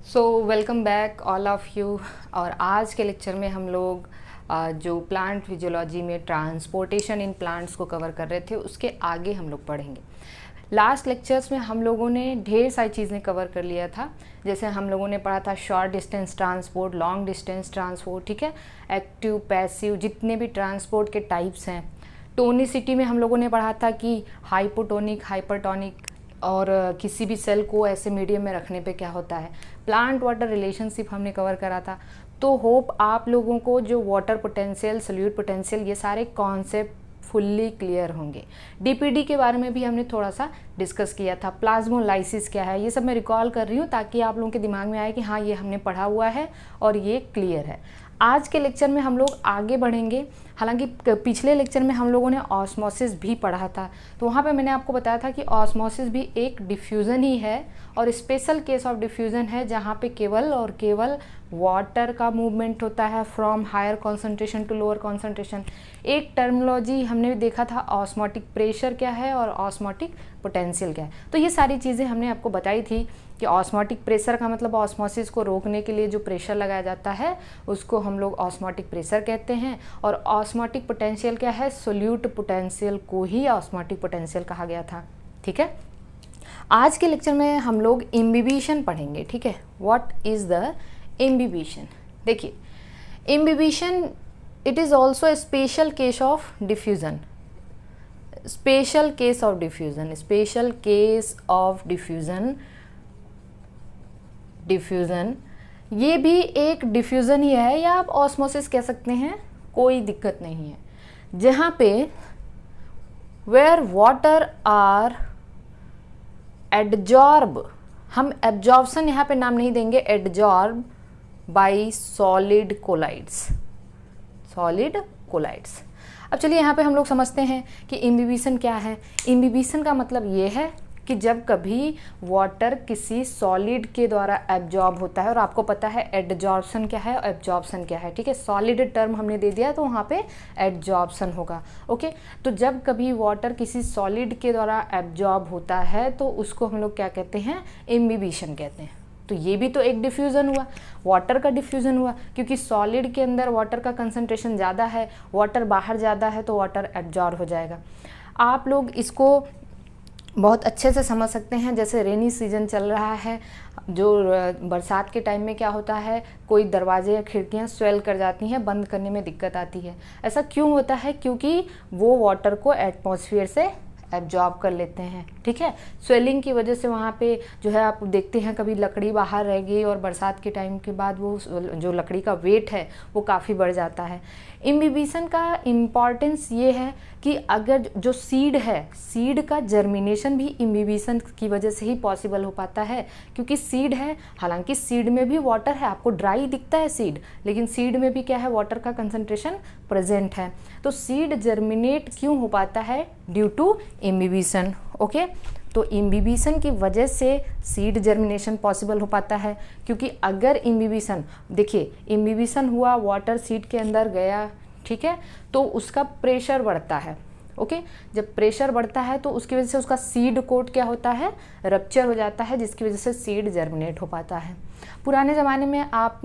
So welcome back all of you. और आज के लेक्चर में हम लोग जो प्लांट फिजियोलॉजी में ट्रांसपोर्टेशन इन प्लांट्स को कवर कर रहे थे उसके आगे हम लोग पढ़ेंगे। लास्ट लेक्चर्स में हम लोगों ने ढेर सारी चीज़ें कवर कर लिया था। जैसे हम लोगों ने पढ़ा था short distance transport, long distance transport, ठीक है, एक्टिव पैसिव, जितने भी ट्रांसपोर्ट के टाइप्स हैं। टोनिसिटी में हम लोगों ने पढ़ा था कि हाइपोटोनिक, हाइपरटोनिक और किसी भी सेल को ऐसे मीडियम में रखने पे क्या होता है। प्लांट वाटर रिलेशनशिप हमने कवर करा था। तो होप आप लोगों को जो वाटर पोटेंशियल, सोल्यूट पोटेंशियल, ये सारे कॉन्सेप्ट फुल्ली क्लियर होंगे। डीपीडी के बारे में भी हमने थोड़ा सा डिस्कस किया था। प्लाज्मोलाइसिस क्या है, ये सब मैं रिकॉल कर रही हूँ ताकि आप लोगों के दिमाग में आए कि हाँ ये हमने पढ़ा हुआ है और ये क्लियर है। आज के लेक्चर में हम लोग आगे बढ़ेंगे। हालांकि पिछले लेक्चर में हम लोगों ने ऑस्मोसिस भी पढ़ा था, तो वहाँ पे मैंने आपको बताया था कि ऑस्मोसिस भी एक डिफ्यूज़न ही है और स्पेशल केस ऑफ डिफ्यूज़न है जहाँ पे केवल और केवल वाटर का मूवमेंट होता है from higher concentration to lower concentration. एक टर्मिनोलॉजी हमने देखा था, ऑस्मोटिक प्रेशर क्या है और ऑस्मोटिक पोटेंशियल क्या है। तो ये सारी चीज़ें हमने आपको बताई थी कि ऑस्मोटिक प्रेशर का मतलब ऑस्मोसिस को रोकने के लिए जो प्रेशर लगाया जाता है उसको हम लोग ऑस्मोटिक प्रेशर कहते हैं। और ऑस्मोटिक पोटेंशियल क्या है, सोल्यूट पोटेंशियल को ही ऑस्मोटिक पोटेंशियल कहा गया था। ठीक है, आज के लेक्चर में हम लोग इम्बिबिशन पढ़ेंगे। ठीक है, व्हाट इज़ द इम्बिबिशन। देखिए, imbibition it is also a special case of diffusion. Special case of diffusion, special case of diffusion, diffusion ये भी एक डिफ्यूज़न ही है या आप ऑस्मोसिस कह सकते हैं, कोई दिक्कत नहीं है। जहाँ पे वेयर वाटर आर एडजॉर्ब, हम एब्जॉर्प्शन यहाँ पे नाम नहीं देंगे, adsorb by solid colloids, solid colloids. अब चलिए यहाँ पे हम लोग समझते हैं कि इम्बिबिशन क्या है। इम्बिबिशन का मतलब ये है कि जब कभी वाटर किसी सॉलिड के द्वारा एब्जॉर्ब होता है, और आपको पता है एडजॉर्प्शन क्या है और एब्जॉर्प्शन क्या है। ठीक है, सॉलिड टर्म हमने दे दिया तो वहाँ पे एडजॉर्प्शन होगा। ओके, तो जब कभी वाटर किसी सॉलिड के द्वारा एब्जॉर्ब होता है तो उसको हम लोग क्या कहते हैं, इम्बिबिशन कहते हैं। तो ये भी तो एक डिफ्यूज़न हुआ, वाटर का डिफ्यूज़न हुआ, क्योंकि सॉलिड के अंदर वाटर का कंसंट्रेशन ज़्यादा है, वाटर बाहर ज़्यादा है तो वाटर एब्जॉर्ब हो जाएगा। आप लोग इसको बहुत अच्छे से समझ सकते हैं। जैसे रेनी सीजन चल रहा है, जो बरसात के टाइम में क्या होता है, कोई दरवाजे या खिड़कियां स्वेल कर जाती हैं, बंद करने में दिक्कत आती है। ऐसा क्यों होता है, क्योंकि वो वाटर को एटमॉस्फेयर से एब्जॉर्ब कर लेते हैं। ठीक है, स्वेलिंग की वजह से वहाँ पे जो है आप देखते हैं कभी लकड़ी बाहर रह गई और बरसात के टाइम के बाद वो जो लकड़ी का वेट है वो काफ़ी बढ़ जाता है। इम्बिबिशन का इम्पॉर्टेंस ये है कि अगर जो सीड है, सीड का जर्मिनेशन भी इम्बिबिशन की वजह से ही पॉसिबल हो पाता है। क्योंकि सीड है, हालांकि सीड में भी वाटर है, आपको ड्राई दिखता है सीड, लेकिन सीड में भी क्या है, वाटर का कंसंट्रेशन प्रेजेंट है। तो सीड जर्मिनेट क्यों हो पाता है, ड्यू टू इम्बिबिशन। ओके, तो इम्बिबिशन की वजह से सीड जर्मिनेशन पॉसिबल हो पाता है। क्योंकि अगर इम्बिबिशन, देखिए इम्बिबिशन हुआ, वाटर सीड के अंदर गया, ठीक है, तो उसका प्रेशर बढ़ता है। ओके, जब प्रेशर बढ़ता है तो उसकी वजह से उसका सीड कोट क्या होता है, रप्चर हो जाता है, जिसकी वजह से सीड जर्मिनेट हो पाता है। पुराने ज़माने में आप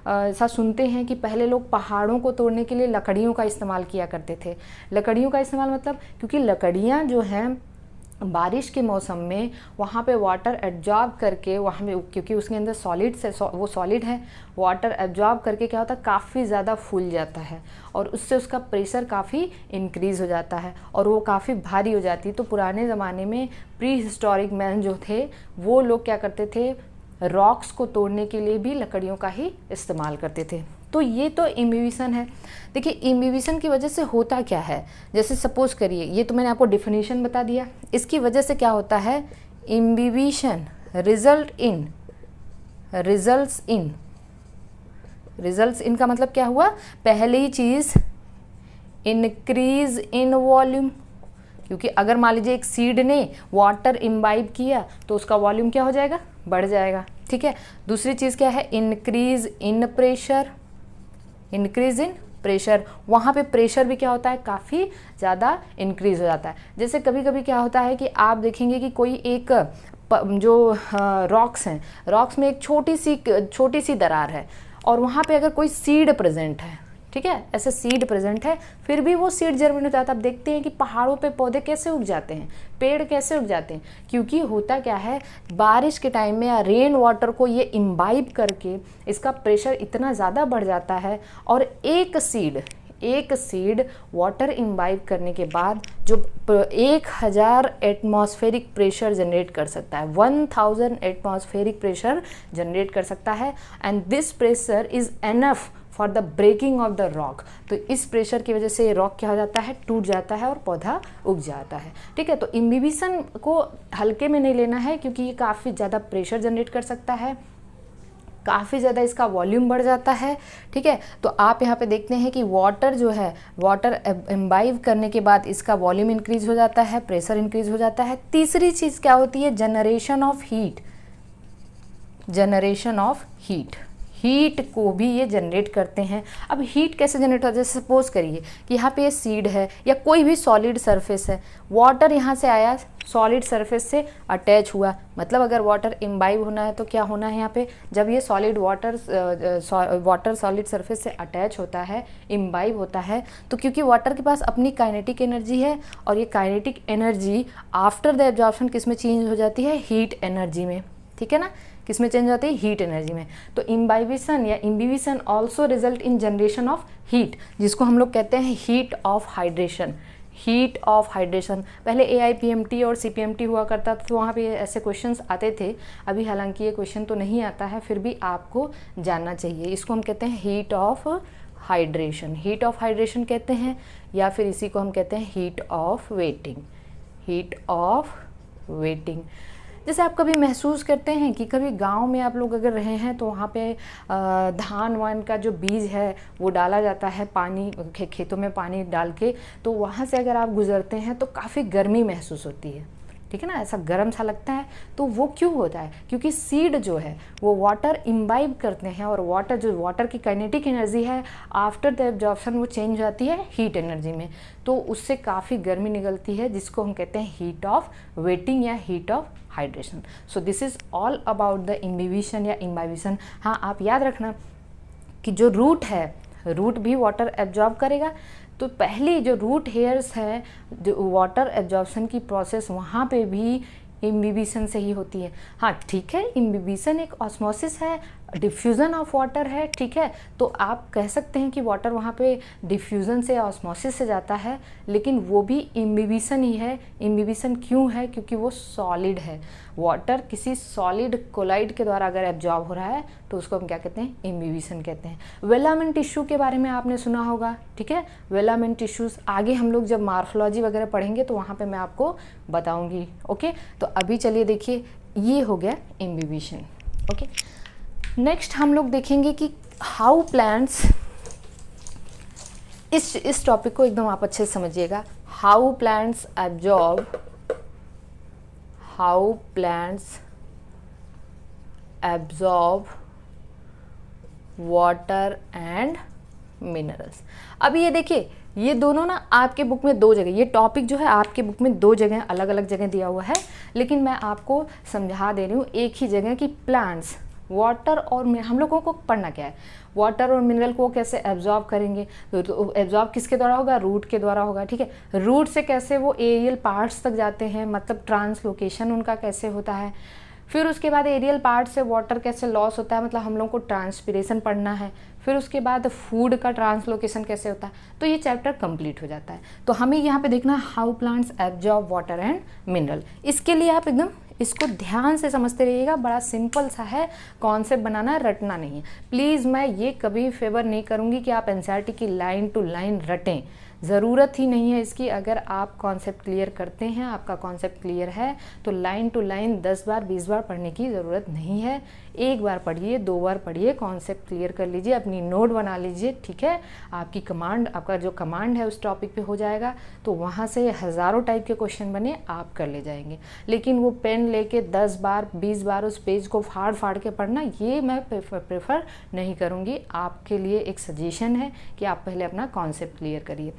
ऐसा सुनते हैं कि पहले लोग पहाड़ों को तोड़ने के लिए लकड़ियों का इस्तेमाल किया करते थे। लकड़ियों का इस्तेमाल मतलब, क्योंकि लकड़ियाँ जो हैं बारिश के मौसम में वहाँ पे वाटर एब्जॉर्ब करके, वहाँ में क्योंकि उसके अंदर सॉलिड से वो सॉलिड है, वाटर एब्जॉर्ब करके क्या होता है, काफ़ी ज़्यादा फूल जाता है और उससे उसका प्रेशर काफ़ी इंक्रीज़ हो जाता है और वो काफ़ी भारी हो जाती है। तो पुराने ज़माने में प्री हिस्टोरिक मैन जो थे वो लोग क्या करते थे, रॉक्स को तोड़ने के लिए भी लकड़ियों का ही इस्तेमाल करते थे। तो ये तो इम्बिबिशन है। देखिए इम्बिबिशन की वजह से होता क्या है, जैसे सपोज करिए, ये तो मैंने आपको डिफिनीशन बता दिया, इसकी वजह से क्या होता है, इम्बिबिशन रिजल्ट्स इन का मतलब क्या हुआ, पहली चीज़ इंक्रीज इन वॉल्यूम, क्योंकि अगर मान लीजिए एक सीड ने वाटर इम्बाइब किया तो उसका वॉल्यूम क्या हो जाएगा, बढ़ जाएगा। ठीक है, दूसरी चीज़ क्या है, increase in pressure, increase in pressure, वहाँ पे प्रेशर भी क्या होता है, काफ़ी ज़्यादा इंक्रीज हो जाता है। जैसे कभी कभी क्या होता है कि आप देखेंगे कि कोई एक जो रॉक्स हैं, रॉक्स में एक छोटी सी दरार है और वहाँ पे अगर कोई सीड प्रेजेंट है, ठीक है, ऐसे सीड प्रेजेंट है, फिर भी वो सीड जर्मिनेट हो जाता है। अब देखते हैं कि पहाड़ों पे पौधे कैसे उग जाते हैं, पेड़ कैसे उग जाते हैं, क्योंकि होता क्या है, बारिश के टाइम में या रेन वाटर को ये इम्बाइब करके इसका प्रेशर इतना ज़्यादा बढ़ जाता है और एक सीड वाटर इम्बाइब करने के बाद जो 1000 एटमॉस्फेरिक प्रेशर जनरेट कर सकता है, 1000 एटमॉस्फेरिक प्रेशर जनरेट कर सकता है, and this pressure is enough for the breaking of the rock. तो इस प्रेशर की वजह से ये रॉक क्या हो जाता है, टूट जाता है और पौधा उग जाता है। ठीक है, तो इम्बिबिशन को हल्के में नहीं लेना है, क्योंकि ये काफ़ी ज़्यादा प्रेशर जनरेट कर सकता है, काफ़ी ज़्यादा इसका वॉल्यूम बढ़ जाता है। ठीक है, तो आप यहाँ पे देखते हैं कि वाटर जो है, वाटर इम्बाइब करने के बाद इसका वॉल्यूम इंक्रीज हो जाता है, प्रेशर इंक्रीज हो जाता है। तीसरी चीज़ क्या होती है, जनरेशन ऑफ हीट। हीट को भी ये जनरेट करते हैं। अब हीट कैसे जनरेट होता है, जैसे सपोज करिए कि यहाँ पे ये सीड है या कोई भी सॉलिड सरफेस है, वाटर यहाँ से आया, सॉलिड सरफेस से अटैच हुआ, मतलब अगर वाटर इम्बाइब होना है तो क्या होना है यहाँ पे, जब ये सॉलिड वाटर सॉलिड सरफेस से अटैच होता है, इम्बाइब होता है, तो क्योंकि वाटर के पास अपनी काइनेटिक एनर्जी है और ये kinetic energy after the absorption किस में चेंज हो जाती है, हीट एनर्जी में। ठीक है ना, किस में चेंज होती है, हीट एनर्जी में। तो इम्बाइबिशन या imbibition also result in generation of heat, जिसको हम लोग कहते हैं हीट ऑफ हाइड्रेशन। पहले AIPMT और CPMT हुआ करता था, तो वहाँ पे ऐसे क्वेश्चंस आते थे। अभी हालांकि ये क्वेश्चन तो नहीं आता है, फिर भी आपको जानना चाहिए। इसको हम कहते हैं हीट ऑफ हाइड्रेशन कहते हैं, या फिर इसी को हम कहते हैं हीट ऑफ वेटिंग। जैसे आप कभी महसूस करते हैं कि कभी गांव में आप लोग अगर रहे हैं तो वहाँ पे धान वान का जो बीज है वो डाला जाता है, पानी खेतों में पानी डाल के, तो वहाँ से अगर आप गुजरते हैं तो काफ़ी गर्मी महसूस होती है। ठीक है ना, ऐसा गर्म सा लगता है। तो वो क्यों होता है, क्योंकि सीड जो है वो वाटर इम्बाइब करते हैं और वाटर की काइनेटिक एनर्जी है, आफ्टर द एब्जॉर्प्शन वो चेंज हो जाती है हीट एनर्जी में, तो उससे काफ़ी गर्मी निकलती है, जिसको हम कहते हैं हीट ऑफ वेटिंग या heat of hydration. So this is all about the imbibition या इम्बाइबिशन। हाँ, आप याद रखना कि जो रूट है, रूट भी वाटर एब्जॉर्ब करेगा, तो पहली जो रूट हेयर्स है, जो वाटर एब्जॉर्प्शन की प्रोसेस, वहाँ पे भी इम्बिबिशन से ही होती है। हाँ ठीक है, इम्बिबिशन एक ऑस्मोसिस है, डिफ्यूज़न ऑफ वाटर है। ठीक है, तो आप कह सकते हैं कि वाटर वहाँ पे डिफ्यूज़न से, ऑस्मोसिस से जाता है, लेकिन वो भी इम्बिबिशन ही है। इम्बिबिशन क्यों है, क्योंकि वो सॉलिड है। वाटर किसी सॉलिड कोलाइड के द्वारा अगर एब्जॉर्ब हो रहा है तो उसको हम क्या कहते हैं, इम्बिबिशन कहते हैं। वेलामेंट टिश्यू के बारे में आपने सुना होगा। ठीक है, वेलामेंट टिश्यूज़ आगे हम लोग जब मार्फोलॉजी वगैरह पढ़ेंगे तो वहाँ पे मैं आपको बताऊँगी। ओके, तो अभी चलिए देखिए, ये हो गया इम्बिबिशन। ओके, नेक्स्ट हम लोग देखेंगे कि हाउ प्लांट्स, इस टॉपिक को एकदम आप अच्छे से समझिएगा। How plants absorb water and minerals. अभी ये देखिए, ये दोनों ना आपके बुक में 2 जगह, ये टॉपिक जो है आपके बुक में 2 जगह अलग अलग जगह दिया हुआ है, लेकिन मैं आपको समझा दे रही हूँ एक ही जगह कि प्लांट्स वाटर और हम लोगों को पढ़ना क्या है, वाटर और मिनरल को कैसे एब्जॉर्ब करेंगे। तो एब्जॉर्ब किसके द्वारा होगा, रूट के द्वारा होगा। ठीक है, रूट से कैसे वो एरियल पार्ट्स तक जाते हैं, मतलब ट्रांसलोकेशन उनका कैसे होता है। फिर उसके बाद एरियल पार्ट से वाटर कैसे लॉस होता है, मतलब हम लोग को ट्रांसपिरेशन पढ़ना है। फिर उसके बाद फूड का ट्रांसलोकेशन कैसे होता है, तो ये चैप्टर कंप्लीट हो जाता है। तो हमें यहाँ पे देखना है how plants absorb water and mineral. इसके लिए आप एकदम इसको ध्यान से समझते रहिएगा, बड़ा सिंपल सा है, कॉन्सेप्ट बनाना है, रटना नहीं है। प्लीज़ मैं ये कभी फेवर नहीं करूँगी कि आप एनसीईआरटी की लाइन टू लाइन रटें, ज़रूरत ही नहीं है इसकी। अगर आप कॉन्सेप्ट क्लियर करते हैं, आपका कॉन्सेप्ट क्लियर है, तो लाइन टू लाइन 10 बार 20 बार पढ़ने की ज़रूरत नहीं है। एक बार पढ़िए, 2 बार पढ़िए, कॉन्सेप्ट क्लियर कर लीजिए, अपनी नोट बना लीजिए। ठीक है, आपकी कमांड, आपका जो कमांड है उस टॉपिक पे हो जाएगा, तो वहाँ से हज़ारों टाइप के क्वेश्चन बने, आप कर ले जाएंगे। लेकिन वो पेन लेके 10 बार 20 बार उस पेज को फाड़ फाड़ के पढ़ना, ये मैं प्रेफर नहीं करूँगी। आपके लिए एक सजेशन है कि आप पहले अपना कॉन्सेप्ट क्लियर करिए।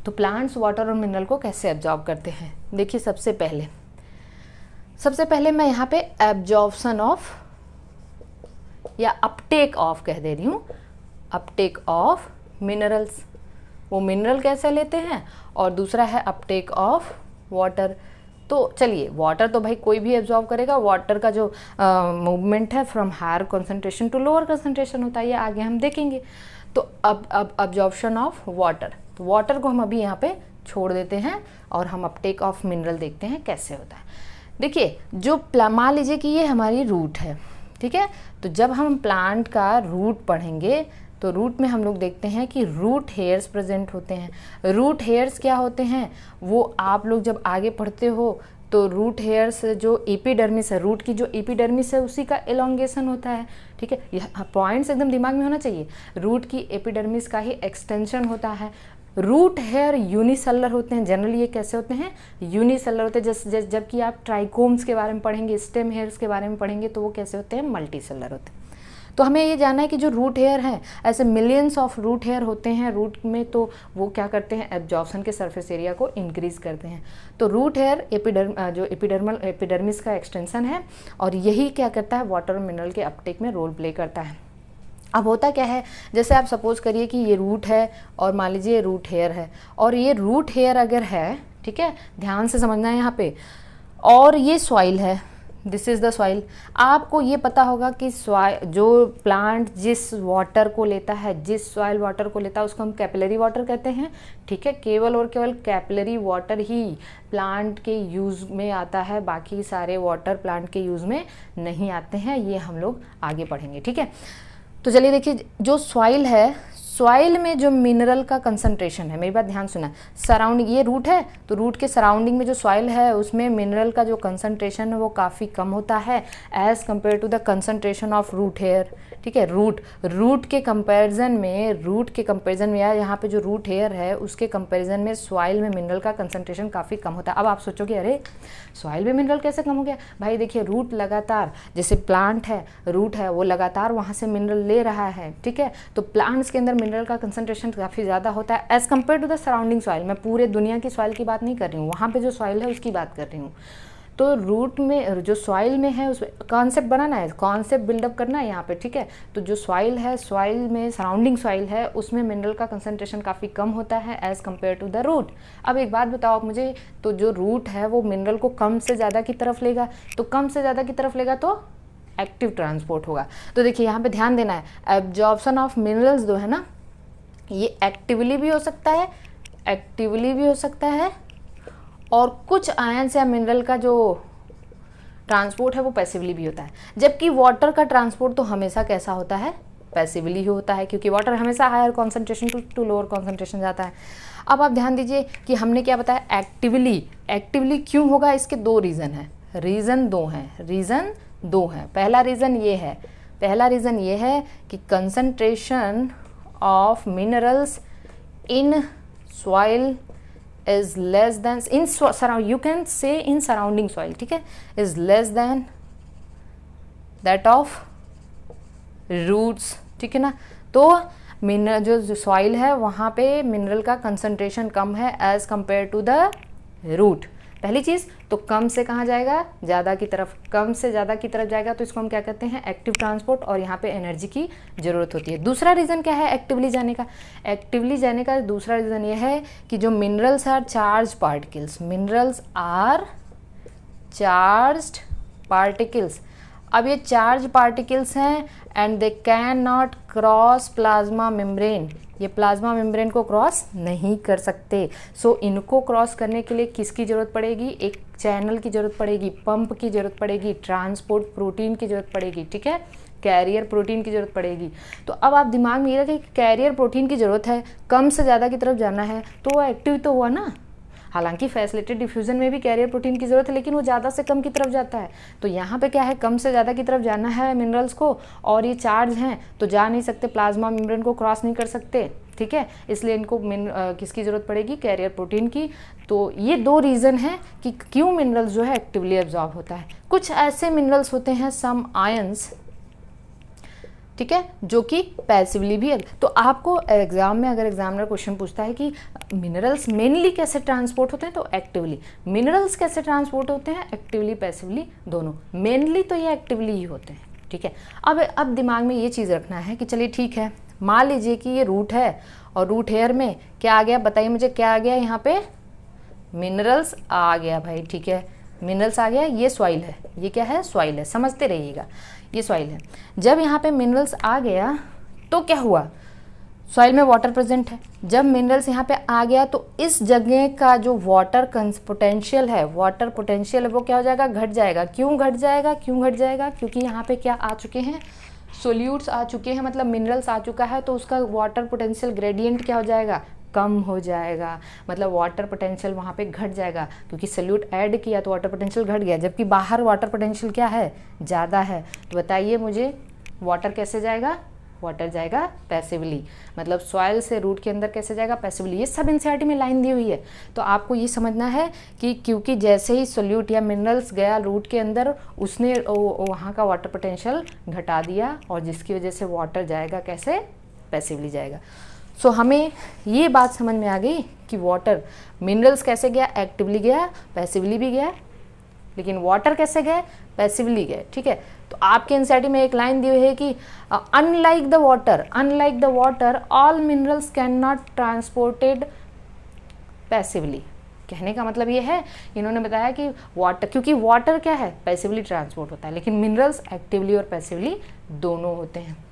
तो प्लांट्स वाटर और मिनरल को कैसे एब्जॉर्ब करते हैं, देखिए सबसे पहले सबसे पहले मैं यहाँ पे एब्जॉर्प्शन ऑफ या अपटेक ऑफ कह दे रही हूँ, अपटेक ऑफ मिनरल्स, वो मिनरल कैसे लेते हैं, और दूसरा है अपटेक ऑफ वाटर। तो चलिए, वाटर तो भाई कोई भी एब्जॉर्ब करेगा, वाटर का जो मूवमेंट है from higher concentration to lower concentration होता है, ये आगे हम देखेंगे। तो अब एब्जॉर्प्शन ऑफ वाटर, तो वाटर को हम अभी यहाँ पे छोड़ देते हैं और हम अपटेक ऑफ मिनरल देखते हैं कैसे होता है। देखिए, जो मान लीजिए कि ये हमारी रूट है, ठीक है, तो जब हम प्लांट का रूट पढ़ेंगे तो रूट में हम लोग देखते हैं कि रूट हेयर्स प्रेजेंट होते हैं। रूट हेयर्स क्या होते हैं, वो आप लोग जब आगे पढ़ते हो तो रूट हेयर्स जो एपिडर्मिस है, रूट की जो एपिडर्मिस है उसी का एलोंगेशन होता है, ठीक है, यह पॉइंट्स एकदम दिमाग में होना चाहिए। रूट की एपिडर्मिस का ही एक्सटेंशन होता है। रूट हेयर यूनिसेलर होते हैं, जनरली ये कैसे होते हैं, यूनिसेलर होते हैं। जबकि आप ट्राइकोम्स के बारे में पढ़ेंगे, स्टेम हेयर्स के बारे में पढ़ेंगे, तो वो कैसे होते हैं, मल्टीसेलर होते हैं। तो हमें ये जानना है कि जो रूट हेयर हैं, ऐसे मिलियंस ऑफ रूट हेयर होते हैं रूट में, तो वो क्या करते हैं, एब्जॉर्प्शन के सरफेस एरिया को इंक्रीज करते हैं। तो रूट हेयर जो एपिडर्मिस का एक्सटेंशन है, और यही क्या करता है, वाटर और मिनरल के अपटेक में रोल प्ले करता है। अब होता क्या है, जैसे आप सपोज करिए कि ये रूट है और मान लीजिए रूट हेयर है, और ये रूट हेयर अगर है, ठीक है, ध्यान से समझना है यहाँ पे, और ये सॉइल है, दिस इज़ द सॉइल। आपको ये पता होगा कि जो प्लांट जिस वाटर को लेता है, जिस सॉइल वाटर को लेता है, उसको हम कैपिलरी वाटर कहते हैं, ठीक है। केवल और केवल कैपिलरी वाटर ही प्लांट के यूज़ में आता है, बाकी सारे वाटर प्लांट के यूज़ में नहीं आते हैं, ये हम लोग आगे पढ़ेंगे, ठीक है। तो चलिए देखिए, जो सॉइल है, सॉइल में जो मिनरल का कंसंट्रेशन है, मेरी बात ध्यान सुना, सराउंडिंग, ये रूट है तो रूट के सराउंडिंग में जो सॉइल है उसमें मिनरल का जो कंसंट्रेशन है वो काफ़ी कम होता है as compare to the concentration of root hair, ठीक है। रूट के कंपैरिजन में या यहाँ पे जो रूट हेयर है उसके कंपैरिजन में सॉइल में मिनरल का कंसंट्रेशन काफ़ी कम होता है। अब आप सोचोगे अरे सॉइल में मिनरल कैसे कम हो गया, भाई देखिए, रूट लगातार, जैसे प्लांट है, रूट है, वो लगातार वहाँ से मिनरल ले रहा है, ठीक है, तो प्लांट्स के अंदर मिनरल का कंसंट्रेशन काफ़ी ज़्यादा होता है as compare to the surrounding soil. मैं पूरे दुनिया की सॉइल की बात नहीं कर रही हूँ, वहाँ पे जो सॉइल है उसकी बात कर रही हूँ। तो रूट में जो सॉइल में है उसमें कॉन्सेप्ट बनाना है, कॉन्सेप्ट बिल्डअप करना है यहाँ पे, ठीक है। तो जो सॉइल है, सॉइल में सराउंडिंग सॉइल है, उसमें मिनरल का कंसंट्रेशन काफ़ी कम होता है as compare to the root. अब एक बात बताओ आप मुझे, तो जो रूट है वो मिनरल को कम से ज़्यादा की तरफ लेगा, तो कम से ज़्यादा की तरफ लेगा तो एक्टिव ट्रांसपोर्ट होगा। तो देखिए यहाँ पे ध्यान देना है, एब्जॉर्प्शन ऑफ मिनरल्स जो है ना, ये एक्टिवली भी हो सकता है, और कुछ आयंस या मिनरल का जो ट्रांसपोर्ट है वो पैसिवली भी होता है। जबकि वाटर का ट्रांसपोर्ट तो हमेशा कैसा होता है, पैसिवली ही होता है, क्योंकि वाटर हमेशा higher concentration to lower concentration जाता है। अब आप ध्यान दीजिए कि हमने क्या बताया, एक्टिवली क्यों होगा, इसके दो रीज़न हैं, रीज़न दो हैं। पहला रीज़न ये है कि concentration of minerals in soil is less than you can say in surrounding soil, ठीक है, is less than that of roots, ठीक है ना। तो मिनरल जो सॉइल है वहाँ पे मिनरल का कंसंट्रेशन कम है as compare to the root. पहली चीज़ तो कम से कहाँ जाएगा, ज़्यादा की तरफ, कम से ज़्यादा की तरफ जाएगा, तो इसको हम क्या कहते हैं, एक्टिव ट्रांसपोर्ट, और यहाँ पे एनर्जी की ज़रूरत होती है। दूसरा रीज़न क्या है एक्टिवली जाने का, दूसरा रीज़न ये है कि जो मिनरल्स आर चार्ज पार्टिकल्स, अब ये चार्ज पार्टिकल्स हैं and they can not cross plasma membrane, ये प्लाज्मा मेम्ब्रेन को क्रॉस नहीं कर सकते। सो इनको क्रॉस करने के लिए किसकी ज़रूरत पड़ेगी, एक चैनल की ज़रूरत पड़ेगी, पंप की ज़रूरत पड़ेगी, ट्रांसपोर्ट प्रोटीन की ज़रूरत पड़ेगी, ठीक है, कैरियर प्रोटीन की ज़रूरत पड़ेगी। तो अब आप दिमाग में ये रखें कि कैरियर प्रोटीन की ज़रूरत है, कम से ज़्यादा की तरफ जाना है, तो वो एक्टिव तो हुआ ना। हालांकि फैसिलिटेड डिफ्यूजन में भी कैरियर प्रोटीन की ज़रूरत है, लेकिन वो ज़्यादा से कम की तरफ जाता है। तो यहाँ पे क्या है, कम से ज़्यादा की तरफ जाना है मिनरल्स को, और ये चार्ज हैं तो जा नहीं सकते, प्लाज्मा मेम्ब्रेन को क्रॉस नहीं कर सकते, ठीक है, इसलिए इनको किसकी ज़रूरत पड़ेगी, कैरियर प्रोटीन की। तो ये दो रीज़न है कि क्यों मिनरल्स जो है एक्टिवली एब्जॉर्ब होता है। कुछ ऐसे मिनरल्स होते हैं, सम आयंस ठीक है, जो कि पैसिवली भी है। तो आपको एग्जाम में अगर एग्जामिनर क्वेश्चन पूछता है कि मिनरल्स मेनली कैसे ट्रांसपोर्ट होते हैं, तो एक्टिवली। मिनरल्स कैसे ट्रांसपोर्ट होते हैं, एक्टिवली पैसिवली दोनों। मेनली तो ये एक्टिवली ही होते हैं, ठीक है। अब दिमाग में ये चीज़ रखना है कि चलिए ठीक है, मान लीजिए कि ये रूट है और रूट हेयर में क्या आ गया, बताइए मुझे क्या आ गया, यहाँ पे मिनरल्स आ गया भाई, ठीक है, मिनरल्स आ गया। ये सॉइल है, ये क्या है, सॉइल है, समझते रहिएगा, ये सॉइल है। जब यहाँ पे मिनरल्स आ गया तो क्या हुआ, सॉइल में वाटर प्रेजेंट है। जब मिनरल्स यहाँ पे आ गया तो इस जगह का जो वाटर पोटेंशियल है, वाटर पोटेंशियल है, वो क्या हो जाएगा, घट जाएगा। क्यों घट जाएगा, क्यों घट जाएगा, क्योंकि यहाँ पे क्या आ चुके हैं, सोल्यूट्स आ चुके हैं, मतलब मिनरल्स आ चुका है, तो उसका वाटर पोटेंशियल ग्रेडियंट क्या हो जाएगा, कम हो जाएगा। मतलब वाटर पोटेंशियल वहाँ पे घट जाएगा, क्योंकि सोल्यूट ऐड किया तो वाटर पोटेंशियल घट गया, जबकि बाहर वाटर पोटेंशियल क्या है, ज़्यादा है। तो बताइए मुझे वाटर कैसे जाएगा, वाटर जाएगा पैसिवली। मतलब सॉइल से रूट के अंदर कैसे जाएगा, पैसिवली। ये सब एनसीईआरटी में लाइन दी हुई है। तो आपको ये समझना है कि क्योंकि जैसे ही सोल्यूट या मिनरल्स गया रूट के अंदर, उसने वहाँ का वाटर पोटेंशियल घटा दिया, और जिसकी वजह से वाटर जाएगा कैसे, पैसिवली जाएगा। सो हमें ये बात समझ में आ गई कि वाटर, मिनरल्स कैसे गया, एक्टिवली गया, पैसिवली भी गया, लेकिन वाटर कैसे गए, पैसिवली गए, ठीक है। तो आपके एनसीईआरटी में एक लाइन दी हुई है कि unlike the water all minerals can not transported passively. कहने का मतलब ये है, इन्होंने बताया कि वाटर, क्योंकि वाटर क्या है, पैसिवली ट्रांसपोर्ट होता है, लेकिन मिनरल्स एक्टिवली और पैसिवली दोनों होते हैं।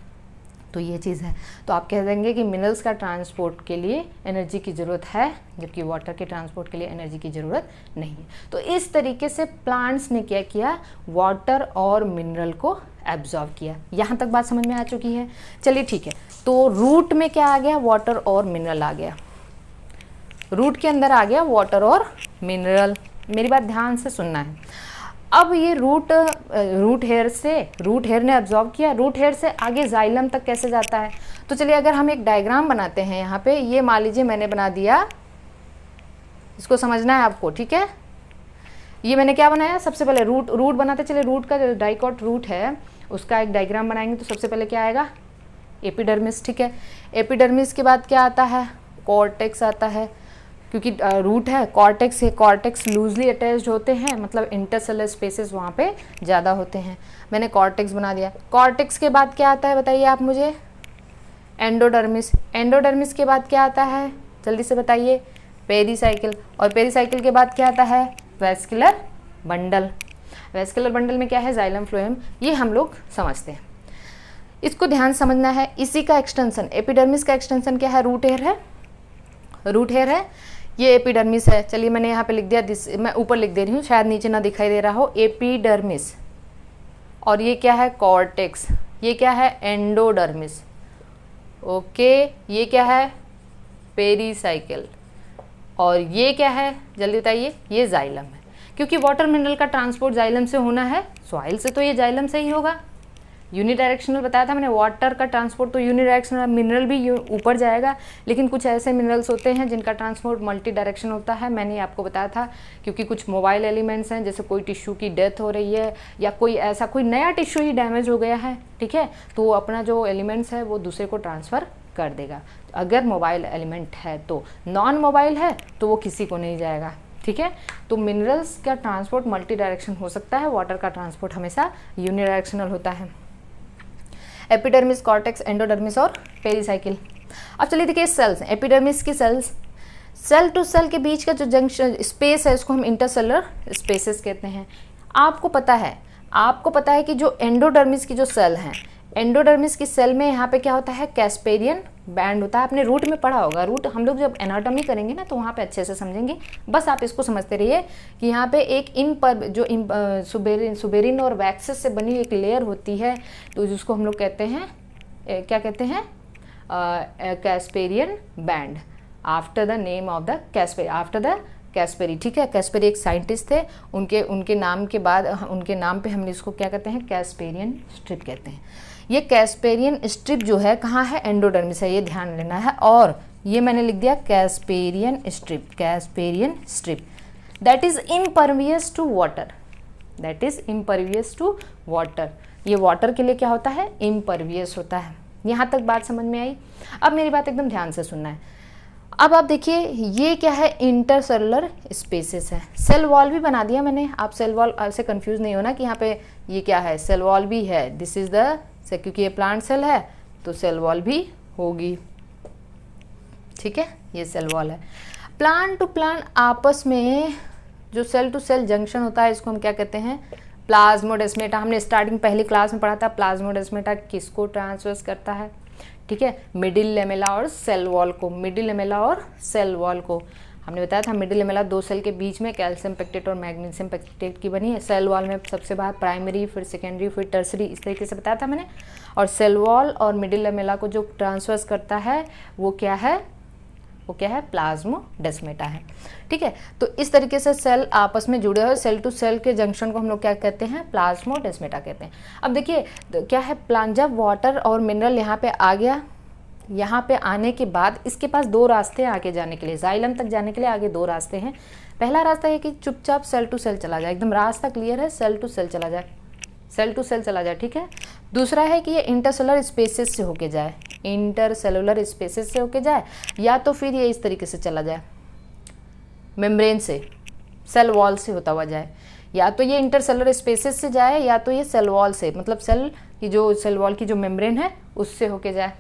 तो ये चीज़ है। तो आप कह देंगे कि मिनरल्स का ट्रांसपोर्ट के लिए एनर्जी की ज़रूरत है, जबकि वाटर के ट्रांसपोर्ट के लिए एनर्जी की ज़रूरत नहीं है। तो इस तरीके से प्लांट्स ने क्या किया, वाटर और मिनरल को एब्जॉर्ब किया। यहाँ तक बात समझ में आ चुकी है। चलिए ठीक है, तो रूट में क्या आ गया, वाटर और मिनरल आ गया, रूट के अंदर आ गया वाटर और मिनरल। मेरी बात ध्यान से सुनना है। अब ये रूट हेयर ने एब्जॉर्ब किया, रूट हेयर से आगे जाइलम तक कैसे जाता है। तो चलिए अगर हम एक डायग्राम बनाते हैं यहाँ पे, ये मान लीजिए मैंने बना दिया, इसको समझना है आपको, ठीक है। ये मैंने क्या बनाया, सबसे पहले रूट बनाते चलिए, रूट का जो डाइकोट रूट है उसका एक डायग्राम बनाएंगे। तो सबसे पहले क्या आएगा, एपिडर्मिस, ठीक है। एपिडर्मिस के बाद क्या आता है, कॉर्टेक्स आता है, क्योंकि रूट है, कॉर्टेक्स लूजली अटैच्ड होते हैं, मतलब इंटरसेलर स्पेसेस वहाँ पे ज़्यादा होते हैं। मैंने कॉर्टेक्स बना दिया। कॉर्टेक्स के बाद क्या आता है बताइए आप मुझे, एंडोडर्मिस के बाद क्या आता है, जल्दी से बताइए, पेरीसाइकिल। और पेरीसाइकिल के बाद क्या आता है, वेस्कुलर बंडल। वेस्कुलर बंडल में क्या है, जाइलम फ्लोएम। ये हम लोग समझते हैं, इसको ध्यान समझना है। इसी का एक्सटेंशन, एपिडर्मिस का एक्सटेंशन क्या है, रूट हेयर है, ये एपिडर्मिस है। चलिए मैंने यहाँ पे लिख दिया, मैं ऊपर लिख दे रही हूँ, शायद नीचे ना दिखाई दे रहा हो, एपिडर्मिस। और ये क्या है, कॉर्टेक्स। ये क्या है, एंडोडर्मिस। ओके, ये क्या है, पेरीसाइकिल। और ये क्या है, जल्दी बताइए, ये जाइलम है। क्योंकि वाटर मिनरल का ट्रांसपोर्ट जाइलम से होना है, सॉइल से, तो ये जाइलम से ही होगा। यूनिडायरेक्शनल बताया था मैंने, वाटर का ट्रांसपोर्ट तो यूनिडायरेक्शनल, मिनरल भी ऊपर जाएगा, लेकिन कुछ ऐसे मिनरल्स होते हैं जिनका ट्रांसपोर्ट मल्टी डायरेक्शन होता है। मैंने आपको बताया था, क्योंकि कुछ मोबाइल एलिमेंट्स हैं, जैसे कोई टिश्यू की डेथ हो रही है या कोई ऐसा कोई नया टिश्यू ही डैमेज हो गया है, ठीक है, तो अपना जो एलिमेंट्स है वो दूसरे को ट्रांसफ़र कर देगा, अगर मोबाइल एलिमेंट है तो। नॉन मोबाइल है तो वो किसी को नहीं जाएगा, ठीक है। तो मिनरल्स का ट्रांसपोर्ट मल्टी डायरेक्शन हो सकता है, वाटर का ट्रांसपोर्ट हमेशा यूनिडायरेक्शनल होता है। एपिडर्मिस, कॉर्टेक्स, एंडोडर्मिस और पेरीसाइकिल। अब चलिए देखिए सेल्स, एपिडर्मिस की सेल्स, सेल टू सेल के बीच का जो जंक्शन स्पेस है उसको हम इंटरसेलर स्पेसेस कहते हैं। आपको पता है कि जो एंडोडर्मिस की जो सेल हैं, एंडोडर्मिस की सेल में यहाँ पे क्या होता है, कैस्पेरियन बैंड होता है। आपने रूट में पढ़ा होगा, रूट हम लोग जब एनाटॉमी करेंगे ना तो वहाँ पे अच्छे से समझेंगे, बस आप इसको समझते रहिए कि यहाँ पे एक सुबेरिन और वैक्सेस से बनी एक लेयर होती है, तो जिसको हम लोग कहते हैं, क्या कहते हैं, Casparian band, after the name of the Caspary, ठीक है। कैस्पेरी एक साइंटिस्ट थे, उनके नाम के बाद, उनके नाम पे हम इसको क्या कहते हैं, कैस्पेरियन स्ट्रिप कहते हैं। ये कैस्पेरियन स्ट्रिप जो है कहाँ है, एंडोडर्मिस है, ये ध्यान लेना है। और ये मैंने लिख दिया casparian strip that is impervious to water, ये वाटर के लिए क्या होता है, इम्परवियस होता है। यहाँ तक बात समझ में आई। अब मेरी बात एकदम ध्यान से सुनना है। अब आप देखिए ये क्या है, इंटरसेलुलर स्पेसेस है। सेल वॉल भी बना दिया मैंने, आप सेल वॉल से कंफ्यूज नहीं होना कि यहाँ पे ये क्या है, सेल वॉल भी है। दिस इज द, क्योंकि ये प्लांट सेल है तो सेल वॉल भी होगी, ठीक है, ये सेल वॉल है। प्लांट टू प्लांट आपस में जो सेल टू सेल जंक्शन होता है इसको हम क्या कहते हैं, प्लाज्मोडेस्मेटा। हमने स्टार्टिंग पहली क्लास में पढ़ा था प्लाज्मोडेस्मेटा किसको ट्रांसवर्स करता है, ठीक है, मिडिल लेमेला और सेल वॉल को। मिडिल लेमेला और सेल वॉल को हमने बताया था, मिडिल लेमेला दो सेल के बीच में कैल्शियम पेक्टेट और मैग्नीशियम पेक्टेट की बनी है। सेल वॉल में सबसे बाहर प्राइमरी, फिर सेकेंडरी, फिर टर्सरी, इस तरीके से बताया था मैंने। और सेल वॉल और मिडिल लेमेला को जो ट्रांसवर्स करता है वो क्या है, वो क्या है, प्लाज्मोडेस्मेटा है, ठीक है। तो इस तरीके से सेल आपस में जुड़े हुए सेल टू सेल के जंक्शन को हम लोग क्या कहते हैं, प्लाज्मोडेस्मेटा कहते हैं। अब देखिए क्या है, प्लांट जब वाटर और मिनरल यहाँ पे आ गया, यहाँ पे आने के बाद इसके पास दो रास्ते हैं आगे जाने के लिए, जाइलम तक जाने के लिए आगे दो रास्ते हैं। पहला रास्ता है कि चुपचाप सेल टू सेल चला जाए, एकदम रास्ता क्लियर है, सेल टू सेल चला जाए, सेल टू सेल चला जाए, ठीक है। दूसरा है कि ये इंटरसेलुलर स्पेसेस से होके जाए, इंटरसेलुलर स्पेसेस से होके जाए, या तो फिर ये इस तरीके से चला जाए, मेम्ब्रेन से, सेल वॉल से होता हुआ जाए, या तो ये इंटरसेलुलर स्पेसेस से जाए या तो ये सेल वॉल से, मतलब सेल की जो सेल वॉल की जो मेम्ब्रेन है उससे होके जाए।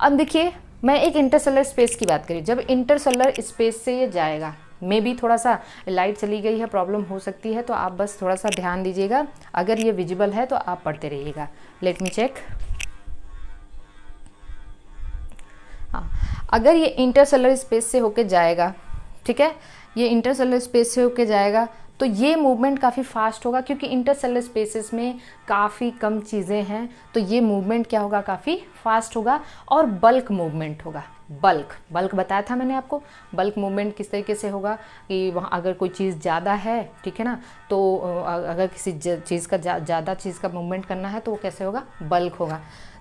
अब देखिए मैं एक इंटरसेलुलर स्पेस की बात करी, जब इंटरसेलुलर स्पेस से ये जाएगा, मे भी थोड़ा सा लाइट चली गई है, प्रॉब्लम हो सकती है, तो आप बस थोड़ा सा ध्यान दीजिएगा। अगर ये विजिबल है तो आप पढ़ते रहिएगा। Let me check. हाँ, अगर ये इंटरसेलुलर स्पेस से होके जाएगा, ठीक है, ये इंटरसेलुलर स्पेस से होके जाएगा तो ये मूवमेंट काफ़ी फास्ट होगा, क्योंकि इंटरसेलुलर स्पेसेस में काफ़ी कम चीज़ें हैं, तो ये मूवमेंट क्या होगा, काफ़ी फास्ट होगा और बल्क मूवमेंट होगा। बल्क बताया था मैंने आपको, बल्क मूवमेंट किस तरीके से होगा कि वहाँ अगर कोई चीज़ ज़्यादा है, ठीक है ना, तो अगर किसी चीज़ का ज़्यादा चीज़ का मूवमेंट करना है तो वो कैसे होगा, बल्क होगा।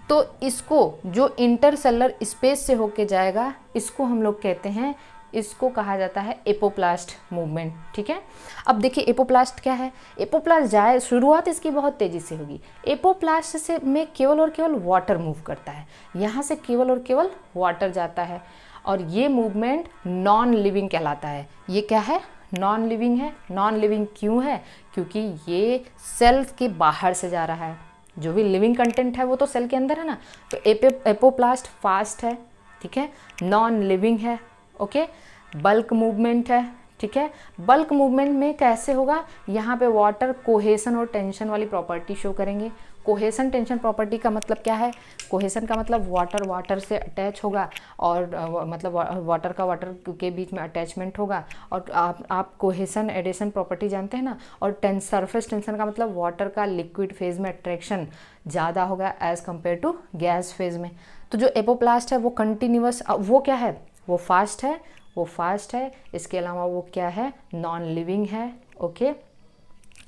तो इसको जो इंटरसेलुलर स्पेस से होके जाएगा इसको हम लोग कहते हैं, इसको कहा जाता है एपोप्लास्ट मूवमेंट, ठीक है। अब देखिए एपोप्लास्ट क्या है, एपोप्लास्ट जाए, शुरुआत इसकी बहुत तेज़ी से होगी। एपोप्लास्ट से में केवल और केवल वाटर मूव करता है, यहाँ से केवल और केवल वाटर जाता है, और ये मूवमेंट नॉन लिविंग कहलाता है। ये क्या है, नॉन लिविंग है। नॉन लिविंग क्यों है, क्योंकि ये सेल के बाहर से जा रहा है, जो भी लिविंग कंटेंट है वो तो सेल के अंदर है ना, तो एपोप्लास्ट फास्ट है, ठीक है, नॉन लिविंग है, ओके, बल्क मूवमेंट है, ठीक है। बल्क मूवमेंट में कैसे होगा, यहाँ पे वाटर कोहेसन और टेंशन वाली प्रॉपर्टी शो करेंगे। कोहेसन टेंशन प्रॉपर्टी का मतलब क्या है, कोहेसन का मतलब वाटर से अटैच होगा, और मतलब वाटर का वाटर के बीच में अटैचमेंट होगा, और आप कोहेसन एडेशन प्रॉपर्टी जानते हैं ना। और सरफेस टेंशन का मतलब वाटर का लिक्विड फेज में अट्रैक्शन ज़्यादा होगा as compare to gas phase में। तो जो एपोप्लास्ट है वो कंटिन्यूअस, वो क्या है, वो फास्ट है, इसके अलावा वो क्या है, नॉन लिविंग है, ओके।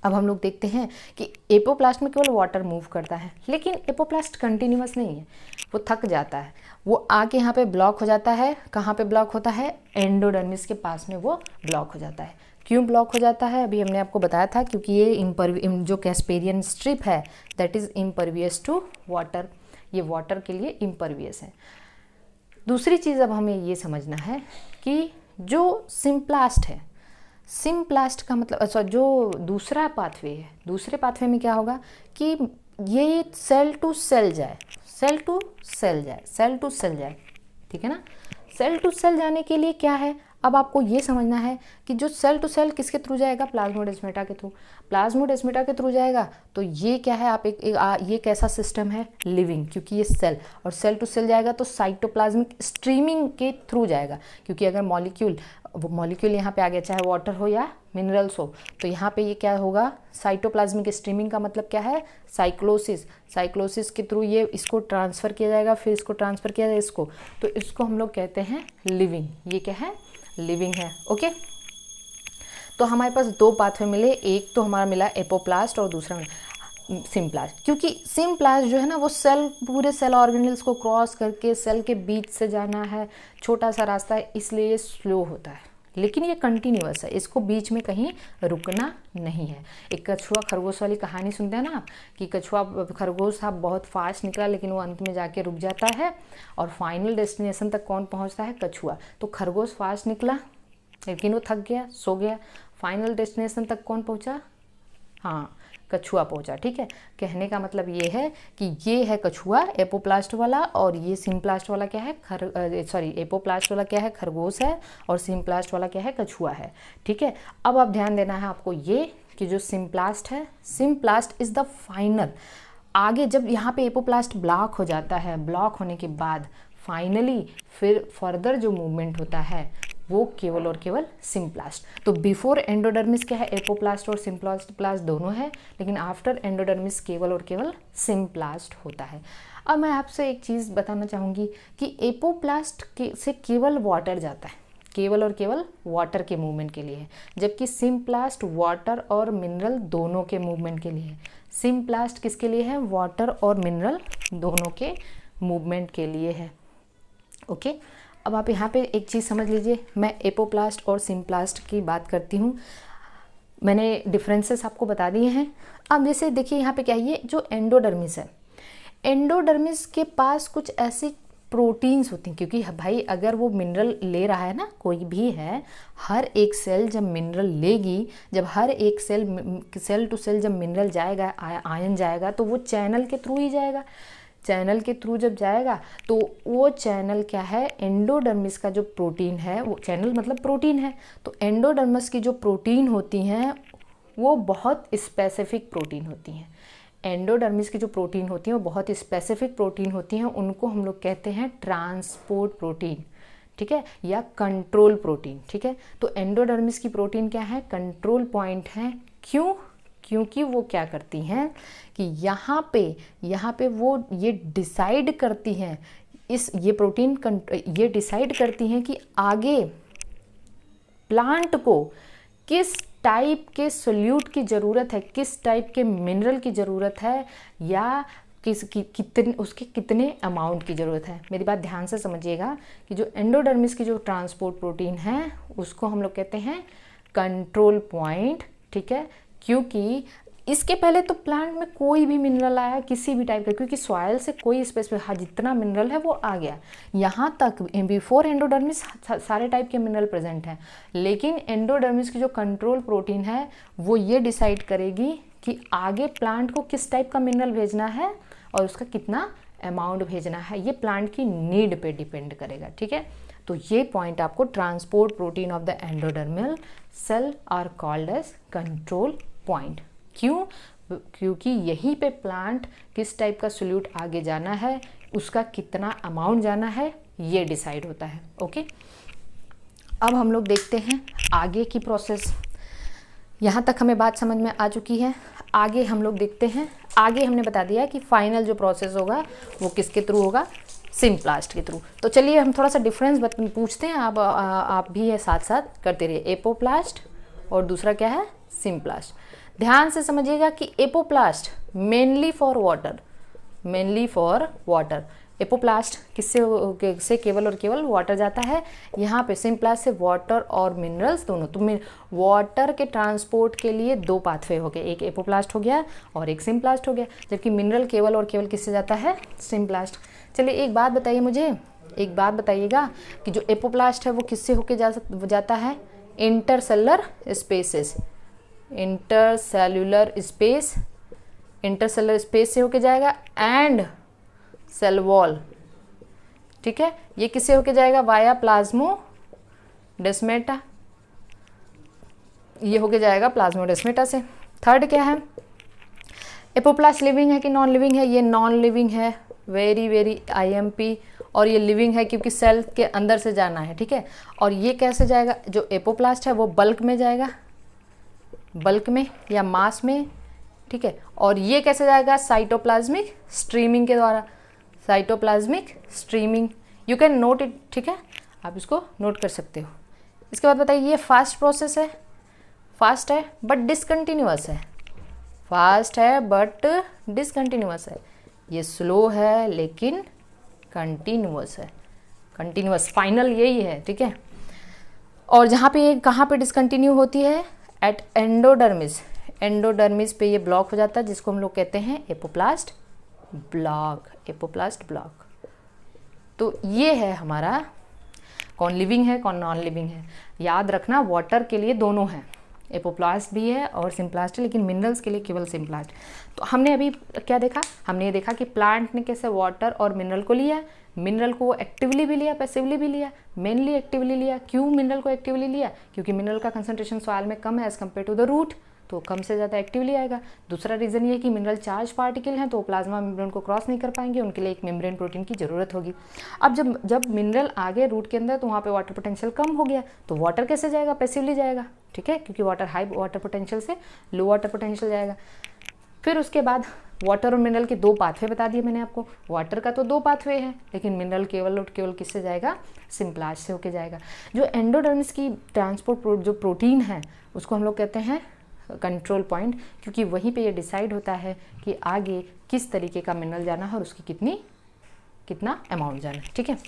अब हम लोग देखते हैं कि एपोप्लास्ट में केवल वाटर मूव करता है, लेकिन एपोप्लास्ट कंटिन्यूअस नहीं है, वो थक जाता है, वो आके यहाँ पे ब्लॉक हो जाता है। कहाँ पे ब्लॉक होता है, एंडोडर्मिस के पास में वो ब्लॉक हो जाता है। क्यों ब्लॉक हो जाता है, अभी हमने आपको बताया था, क्योंकि ये जो कैस्पेरियन स्ट्रिप है that is impervious to water, ये वाटर के लिए इम्परवियस है। दूसरी चीज़ अब हमें ये समझना है कि जो सिम्प्लास्ट है, सिम्प्लास्ट का मतलब जो दूसरा पाथवे है, दूसरे पाथवे में क्या होगा कि ये सेल टू सेल जाए, सेल टू सेल जाए, ठीक है ना। सेल टू सेल जाने के लिए क्या है, अब आपको ये समझना है कि जो सेल टू सेल किसके थ्रू जाएगा, प्लाज्मोडेस्मेटा के थ्रू। प्लाज्मोडेस्मेटा के थ्रू जाएगा तो ये क्या है, आप ये कैसा सिस्टम है, लिविंग, क्योंकि ये सेल, और सेल टू सेल जाएगा तो साइटोप्लाज्मिक स्ट्रीमिंग के थ्रू जाएगा, क्योंकि अगर मॉलिक्यूल यहाँ पे आ गया, चाहे वाटर हो या मिनरल्स हो, तो यहाँ पे ये क्या होगा, साइटोप्लाज्मिक स्ट्रीमिंग का मतलब क्या है, साइक्लोसिस के थ्रू ये इसको ट्रांसफ़र किया जाएगा, फिर इसको ट्रांसफ़र किया जाएगा इसको, तो इसको हम लोग कहते हैं लिविंग। ये क्या है, लिविंग है, ओके। तो हमारे पास दो पाथवे मिले, एक तो हमारा मिला एपोप्लास्ट और दूसरा मिला सिम्प्लास्ट। क्योंकि सिम्प्लास्ट जो है ना वो पूरे सेल ऑर्गेनेल्स को क्रॉस करके सेल के बीच से जाना है, छोटा सा रास्ता है, इसलिए ये स्लो होता है, लेकिन ये कंटिन्यूअस है, इसको बीच में कहीं रुकना नहीं है। एक कछुआ खरगोश वाली कहानी सुनते हैं ना आप, कि कछुआ खरगोश था, बहुत फास्ट निकला लेकिन वो अंत में जाके रुक जाता है और फाइनल डेस्टिनेशन तक कौन पहुंचता है? कछुआ। तो खरगोश फास्ट निकला लेकिन वो थक गया, सो गया। फाइनल डेस्टिनेशन तक कौन पहुंचा? हाँ, कछुआ पहुंचा। ठीक है, कहने का मतलब ये है कि ये है कछुआ एपोप्लास्ट वाला, और ये सिम्प्लास्ट वाला क्या है? एपोप्लास्ट वाला क्या है? खरगोश है, और सिम्प्लास्ट वाला क्या है? कछुआ है। ठीक है, अब आप ध्यान देना है आपको ये कि जो सिम्प्लास्ट है, सिम्प्लास्ट इज द फाइनल। आगे जब यहाँ पे एपोप्लास्ट ब्लॉक हो जाता है, ब्लॉक होने के बाद फाइनली फिर फर्दर जो मूवमेंट होता है वो केवल और केवल सिम्प्लास्ट। तो बिफोर एंडोडर्मिस क्या है? एपोप्लास्ट और सिम्प्लास्ट दोनों है, लेकिन आफ्टर एंडोडर्मिस केवल और केवल सिम्प्लास्ट होता है। अब मैं आपसे एक चीज़ बताना चाहूँगी कि एपोप्लास्ट से केवल वाटर जाता है, केवल और केवल वाटर के मूवमेंट के लिए है, जबकि सिम्प्लास्ट वाटर और मिनरल दोनों के मूवमेंट के लिए है। सिम्प्लास्ट किसके लिए है? वाटर और मिनरल दोनों के मूवमेंट के लिए है। ओके, अब आप यहाँ पे एक चीज़ समझ लीजिए, मैं एपोप्लास्ट और सिम्प्लास्ट की बात करती हूँ, मैंने डिफरेंसेस आपको बता दिए हैं। अब जैसे देखिए यहाँ पे क्या है, ये जो एंडोडर्मिस है, एंडोडर्मिस के पास कुछ ऐसी प्रोटीन्स होती हैं, क्योंकि भाई अगर वो मिनरल ले रहा है ना, कोई भी है, हर एक सेल जब मिनरल लेगी, जब हर एक सेल टू सेल जब मिनरल जाएगा, आयन जाएगा, तो वो चैनल के थ्रू ही जाएगा। चैनल के थ्रू जब जाएगा तो वो चैनल क्या है? एंडोडर्मिस का जो प्रोटीन है, वो चैनल मतलब प्रोटीन है, तो एंडोडर्मिस की जो प्रोटीन होती हैं वो बहुत स्पेसिफिक प्रोटीन होती हैं। एंडोडर्मिस की जो प्रोटीन होती हैं वो बहुत स्पेसिफिक प्रोटीन होती हैं, उनको हम लोग कहते हैं ट्रांसपोर्ट प्रोटीन। ठीक है, या कंट्रोल प्रोटीन। ठीक है, तो एंडोडर्मिस की प्रोटीन क्या है? कंट्रोल पॉइंट है। क्यों? क्योंकि वो क्या करती हैं कि यहाँ पे वो ये डिसाइड करती हैं, ये प्रोटीन ये डिसाइड करती हैं कि आगे प्लांट को किस टाइप के सोल्यूट की ज़रूरत है, किस टाइप के मिनरल की ज़रूरत है, या उसके कितने अमाउंट की ज़रूरत है। मेरी बात ध्यान से समझिएगा कि जो एंडोडर्मिस की जो ट्रांसपोर्ट प्रोटीन है उसको हम लोग कहते हैं कंट्रोल पॉइंट। ठीक है, क्योंकि इसके पहले तो प्लांट में कोई भी मिनरल आया किसी भी टाइप का, क्योंकि सॉइल से कोई स्पेसिफिक, हाँ जितना मिनरल है वो आ गया, यहाँ तक बिफोर एंडोडर्मिस सारे टाइप के मिनरल प्रेजेंट हैं, लेकिन एंडोडर्मिस की जो कंट्रोल प्रोटीन है वो ये डिसाइड करेगी कि आगे प्लांट को किस टाइप का मिनरल भेजना है और उसका कितना अमाउंट भेजना है, ये प्लांट की नीड पे डिपेंड करेगा। ठीक है, तो ये पॉइंट आपको, transport protein of the endodermal cell are called as control point. क्यों? क्योंकि यहीं पे प्लांट किस टाइप का सोल्यूट आगे जाना है, उसका कितना अमाउंट जाना है, ये डिसाइड होता है। ओके, अब हम लोग देखते हैं आगे की प्रोसेस। यहाँ तक हमें बात समझ में आ चुकी है। आगे हम लोग देखते हैं, आगे हमने बता दिया कि फाइनल जो प्रोसेस होगा वो किसके थ्रू होगा? सिम्प्लास्ट के थ्रू। तो चलिए हम थोड़ा सा डिफरेंस पूछते हैं, आप भी ये साथ साथ करते रहिए। एपोप्लास्ट और दूसरा क्या है? सिम्प्लास्ट। ध्यान से समझिएगा कि apoplast mainly for water, apoplast किससे केवल और केवल वाटर जाता है। यहाँ पे सिम्प्लास्ट से वाटर और मिनरल्स दोनों। तो वाटर के ट्रांसपोर्ट के लिए दो पाथवे हो गए, एक एपोप्लास्ट हो गया और एक सिम्प्लास्ट हो गया, जबकि मिनरल केवल और केवल किससे जाता है? सिम्प्लास्ट। चलिए एक बात बताइए मुझे, एक बात बताइएगा कि जो एपोप्लास्ट है वो किससे होके जाता है? इंटरसेलुलर स्पेसेस, इंटरसेलुलर स्पेस से होके जाएगा एंड सेल वॉल। ठीक है, ये किससे होके जाएगा? वाया प्लाज्मोडेस्माटा, ये होके जाएगा प्लाज्मोडेस्माटा से। थर्ड क्या है? एपोप्लास्ट लिविंग है कि नॉन लिविंग है? ये नॉन लिविंग है, वेरी IMP, और ये लिविंग है क्योंकि सेल के अंदर से जाना है। ठीक है, और ये कैसे जाएगा? जो एपोप्लास्ट है वो बल्क में जाएगा, बल्क में या मास में। ठीक है, और ये कैसे जाएगा? साइटोप्लाज्मिक स्ट्रीमिंग के द्वारा, cytoplasmic streaming, you can note it. ठीक है, आप इसको नोट कर सकते हो। इसके बाद बताइए, ये फास्ट प्रोसेस है, फास्ट है बट डिसकंटिन्यूअस है, फास्ट है बट डिसकंटिन्यूअस है। ये स्लो है लेकिन कंटिन्यूअस है, कंटिन्यूअस, फाइनल यही है। ठीक है, और जहाँ पे ये कहाँ पे डिसकंटिन्यू होती है, एट एंडोडर्मिस। एंडोडर्मिस पे ये ब्लॉक हो जाता है, जिसको हम लोग कहते हैं एपोप्लास्ट ब्लॉक, एपोप्लास्ट ब्लॉक। तो ये है हमारा कौन लिविंग है कौन नॉन लिविंग है। याद रखना वाटर के लिए दोनों हैं, एपोप्लास्ट भी है और सिम्प्लास्ट है, लेकिन मिनरल्स के लिए केवल सिम्प्लास्ट। तो हमने अभी क्या देखा, हमने ये देखा कि प्लांट ने कैसे वाटर और मिनरल को लिया, मिनरल को एक्टिवली भी लिया पैसिवली भी लिया, मेनली एक्टिवली लिया। क्यों मिनरल को एक्टिवली लिया, क्योंकि मिनरल का कंसंट्रेशन सॉइल में कम है as compare to the root, तो कम से ज़्यादा एक्टिवली आएगा। दूसरा रीज़न ये कि मिनरल चार्ज पार्टिकल हैं तो प्लाज्मा मेम्ब्रेन को क्रॉस नहीं कर पाएंगे, उनके लिए एक मेम्ब्रेन प्रोटीन की ज़रूरत होगी। अब जब मिनरल आ गए रूट के अंदर तो वहाँ पे वाटर पोटेंशियल कम हो गया, तो वाटर कैसे जाएगा, पैसिवली जाएगा, ठीक है, क्योंकि वाटर हाई वाटर पोटेंशियल से लो वाटर पोटेंशियल जाएगा। फिर उसके बाद वाटर और मिनरल के दो पाथवे बता दिए मैंने आपको। वाटर का तो दो पाथवे है, लेकिन मिनरल केवल किससे जाएगा, सिम्प्लास्ट से होके जाएगा। जो एंडोडर्मिस की ट्रांसपोर्ट जो प्रोटीन है उसको हम लोग कहते हैं कंट्रोल पॉइंट, क्योंकि वहीं पे ये डिसाइड होता है कि आगे किस तरीके का मिनरल जाना है और उसकी कितना अमाउंट जाना है, ठीक है।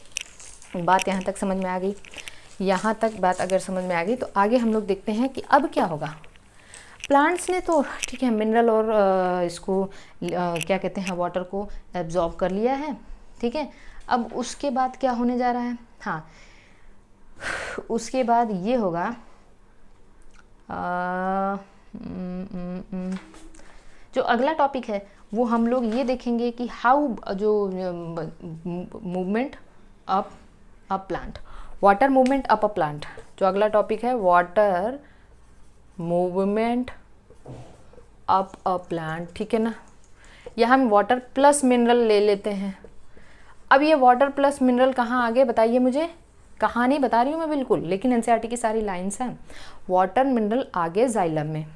बात यहाँ तक समझ में आ गई। यहाँ तक बात अगर समझ में आ गई तो आगे हम लोग देखते हैं कि अब क्या होगा। प्लांट्स ने तो ठीक है मिनरल और इसको क्या कहते हैं वाटर को एब्जॉर्ब कर लिया है, ठीक है। अब उसके बाद क्या होने जा रहा है, हाँ उसके बाद ये होगा जो अगला टॉपिक है वो हम लोग ये देखेंगे कि हाउ जो movement up a plant, water movement up a plant, जो अगला टॉपिक है water movement up a plant, ठीक है ना। यहाँ हम वाटर प्लस मिनरल ले लेते हैं। अब ये वाटर प्लस मिनरल कहाँ आ गए बताइए मुझे, कहानी बता रही हूँ मैं बिल्कुल, लेकिन एनसीईआरटी की सारी लाइंस हैं। वाटर मिनरल आ गए जाइलम में,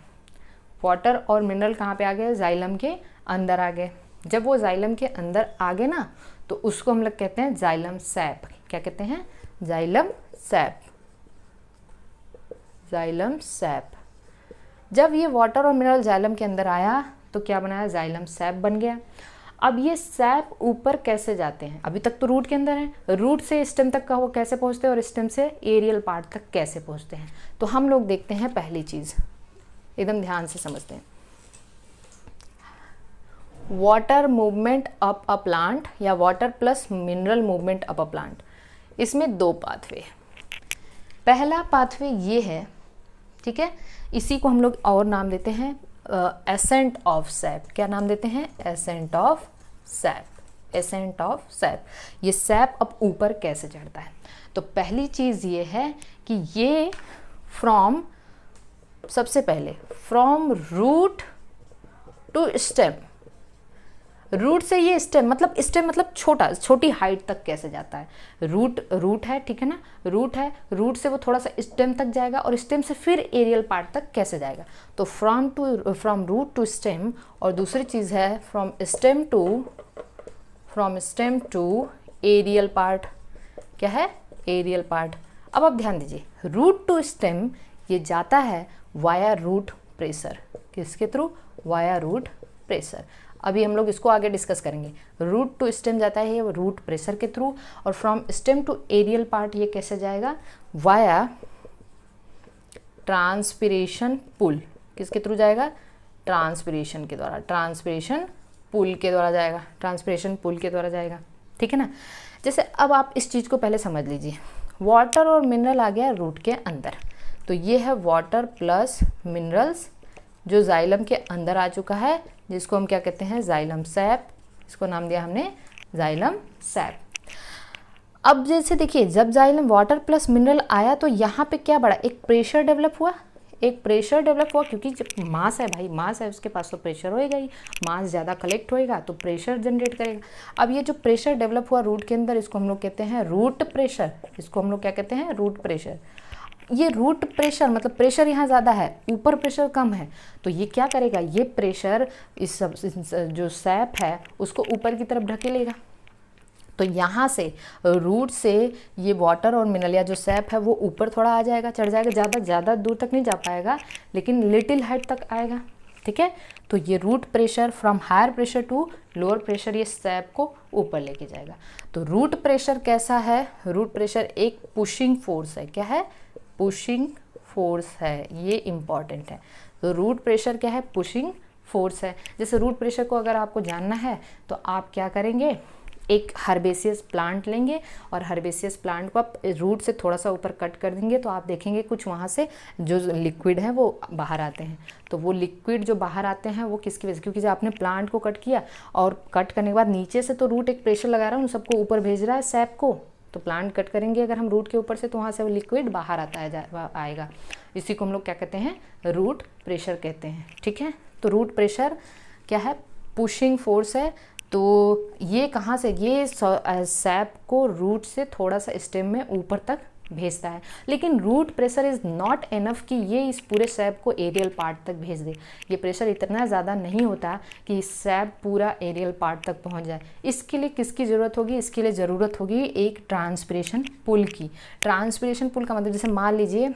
वाटर और मिनरल कहाँ पे आ गए, जाइलम के अंदर आ गए। जब वो जाइलम के अंदर आ गए ना तो उसको हम लोग कहते हैं जाइलम सैप। क्या कहते हैं, जाइलम सैप, जाइलम सैप। जब ये वाटर और मिनरल जाइलम के अंदर आया तो क्या बनाया, जाइलम सैप बन गया। अब ये सैप ऊपर कैसे जाते हैं, अभी तक तो रूट के अंदर है, रूट से स्टेम तक का वो कैसे पहुंचते हैं और स्टेम से एरियल पार्ट तक कैसे पहुंचते हैं। तो हम लोग देखते हैं पहली चीज, एकदम ध्यान से समझते हैं। Water movement up a plant या water plus mineral movement up a plant, इसमें दो पाथवे। पहला पाथवे ये है, ठीक है, इसी को हम लोग और नाम देते हैं एसेंट ऑफ सैप। क्या नाम देते हैं, ascent of SAP, ascent of SAP. ये सैप अब ऊपर कैसे चढ़ता है, तो पहली चीज ये है कि ये फ्रॉम, सबसे पहले from root to stem, root से ये स्टेम मतलब छोटी हाइट तक कैसे जाता है। रूट है, ठीक है ना, रूट है, रूट से वो थोड़ा सा स्टेम तक जाएगा और स्टेम से फिर एरियल पार्ट तक कैसे जाएगा। तो फ्रॉम रूट टू स्टेम, और दूसरी चीज है from stem to aerial part. क्या है, एरियल पार्ट। अब आप ध्यान दीजिए, रूट टू स्टेम ये जाता है वाया रूट प्रेशर। किसके थ्रू, वाया रूट प्रेशर। अभी हम लोग इसको आगे डिस्कस करेंगे। रूट टू स्टेम जाता है ये रूट प्रेशर के थ्रू, और from stem to aerial part ये कैसे जाएगा, वाया ट्रांसपिरेशन पुल। किसके थ्रू जाएगा, ट्रांसपिरेशन के द्वारा, ट्रांसपिरेशन पुल के द्वारा जाएगा, ट्रांसपिरेशन पुल के द्वारा जाएगा, ठीक है ना। जैसे अब आप इस चीज़ को पहले समझ लीजिए, वाटर और मिनरल आ गया रूट के अंदर, तो ये है वाटर प्लस मिनरल्स जो जाइलम के अंदर आ चुका है, जिसको हम क्या कहते हैं, जाइलम सैप। इसको नाम दिया हमने जाइलम सैप। अब जैसे देखिए, जब जाइलम वाटर प्लस मिनरल आया तो यहाँ पे क्या बढ़ा, एक प्रेशर डेवलप हुआ, क्योंकि जब मास है भाई, मास है उसके पास तो प्रेशर होएगा ही, मास ज़्यादा कलेक्ट होएगा तो प्रेशर जनरेट करेगा। अब ये जो प्रेशर डेवलप हुआ रूट के अंदर, इसको हम लोग कहते हैं रूट प्रेशर। इसको हम लोग क्या कहते हैं, रूट प्रेशर। ये रूट प्रेशर मतलब प्रेशर यहाँ ज़्यादा है, ऊपर प्रेशर कम है, तो ये क्या करेगा, ये प्रेशर इस जो सैप है उसको ऊपर की तरफ ढकेलेगा। तो यहाँ से रूट से ये वाटर और मिनरल या जो सैप है वो ऊपर थोड़ा आ जाएगा, चढ़ जाएगा, ज़्यादा दूर तक नहीं जा पाएगा, लेकिन लिटिल हाइट तक आएगा, ठीक है। तो ये root pressure from higher pressure to lower pressure ये सैप को ऊपर लेके जाएगा। तो रूट प्रेशर कैसा है, रूट प्रेशर एक पुशिंग फोर्स है। क्या है, पुशिंग फोर्स है, ये इम्पॉर्टेंट है। तो रूट प्रेशर क्या है, पुशिंग फोर्स है। जैसे रूट प्रेशर को अगर आपको जानना है तो आप क्या करेंगे, एक हर्बेसियस प्लांट लेंगे और हर्बेसियस प्लांट को आप रूट से थोड़ा सा ऊपर कट कर देंगे तो आप देखेंगे कुछ वहाँ से जो लिक्विड है वो बाहर आते हैं। तो वो लिक्विड जो बाहर आते हैं वो किसकी वजह से, क्योंकि जब आपने प्लांट को कट किया और कट करने के बाद नीचे से तो रूट एक प्रेशर लगा रहा है, उन सबको ऊपर भेज रहा है सैप को। तो प्लांट कट करेंगे अगर हम रूट के ऊपर से तो वहाँ से वो लिक्विड बाहर आएगा। इसी को हम लोग क्या कहते हैं, रूट प्रेशर कहते हैं। ठीक है, तो रूट प्रेशर क्या है, पुशिंग फोर्स है। तो ये कहाँ से, ये सैप को रूट से थोड़ा सा स्टेम में ऊपर तक भेजता है। लेकिन root pressure is not enough कि ये इस पूरे सैप को एरियल पार्ट तक भेज दे। ये प्रेशर इतना ज़्यादा नहीं होता कि सैप पूरा एरियल पार्ट तक पहुंच जाए। इसके लिए किसकी ज़रूरत होगी, इसके लिए ज़रूरत होगी एक ट्रांसपिरेशन पुल की। ट्रांसपिरेशन पुल का मतलब जैसे मान लीजिए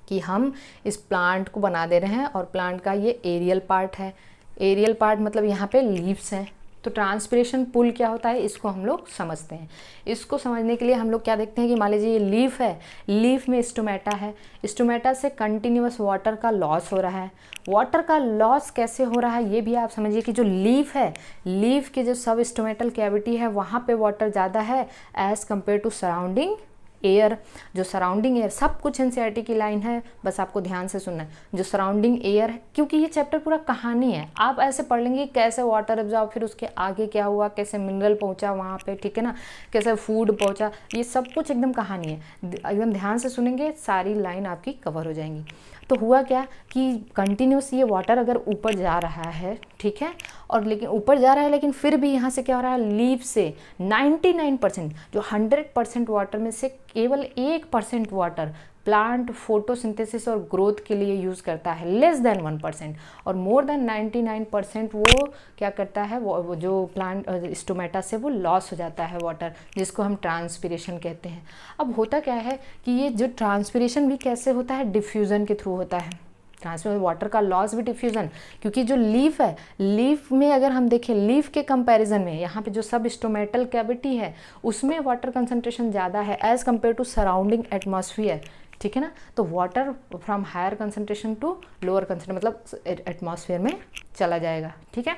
कि हम इस प्लांट को बना दे रहे हैं और प्लांट का ये एरियल पार्ट है। एरियल पार्ट मतलब यहाँ पे लीव्स हैं। तो ट्रांसपिरेशन पुल क्या होता है, इसको हम लोग समझते हैं। इसको समझने के लिए हम लोग क्या देखते हैं कि मान लीजिए ये लीफ है, लीफ में स्टोमेटा है, स्टोमेटा से कंटिन्यूअस वाटर का लॉस हो रहा है। वाटर का लॉस कैसे हो रहा है ये भी आप समझिए कि जो लीफ है, लीफ के जो सब स्टोमेटल कैविटी है वहाँ पे वाटर ज़्यादा है as compare to surrounding air. जो सराउंडिंग एयर, सब कुछ एनसीईआरटी की लाइन है, बस आपको ध्यान से सुनना है। जो सराउंडिंग एयर है, क्योंकि ये चैप्टर पूरा कहानी है, आप ऐसे पढ़ लेंगे कैसे वाटर एब्जॉर्ब, फिर उसके आगे क्या हुआ, कैसे मिनरल पहुंचा वहाँ पे, ठीक है ना, कैसे फूड पहुंचा, ये सब कुछ एकदम कहानी है। एकदम ध्यान से सुनेंगे, सारी लाइन आपकी कवर हो जाएंगी। तो हुआ क्या कि कंटिन्यूस ये वाटर अगर ऊपर जा रहा है, ठीक है, और लेकिन ऊपर जा रहा है लेकिन फिर भी यहाँ से क्या हो रहा है, लीफ से 99% जो 100% वाटर में से केवल 1% वाटर प्लांट फोटोसिंथेसिस और ग्रोथ के लिए यूज़ करता है, लेस देन 1%, और मोर देन 99% वो क्या करता है, वो जो प्लांट स्टोमेटा से वो लॉस हो जाता है वाटर, जिसको हम ट्रांसपिरेशन कहते हैं। अब होता क्या है कि ये जो ट्रांसपिरेशन भी कैसे होता है, डिफ्यूज़न के थ्रू होता है। ट्रांसपिरेशन वाटर का लॉस भी डिफ्यूज़न, क्योंकि जो लीफ है, लीफ में अगर हम देखें, लीफ के कंपैरिजन में यहाँ पे जो सब स्टोमेटल कैविटी है उसमें वाटर कंसंट्रेशन ज़्यादा है as compare to surrounding atmosphere, ठीक है ना। तो water from higher concentration to lower concentration मतलब एटमॉस्फेयर में चला जाएगा, ठीक है।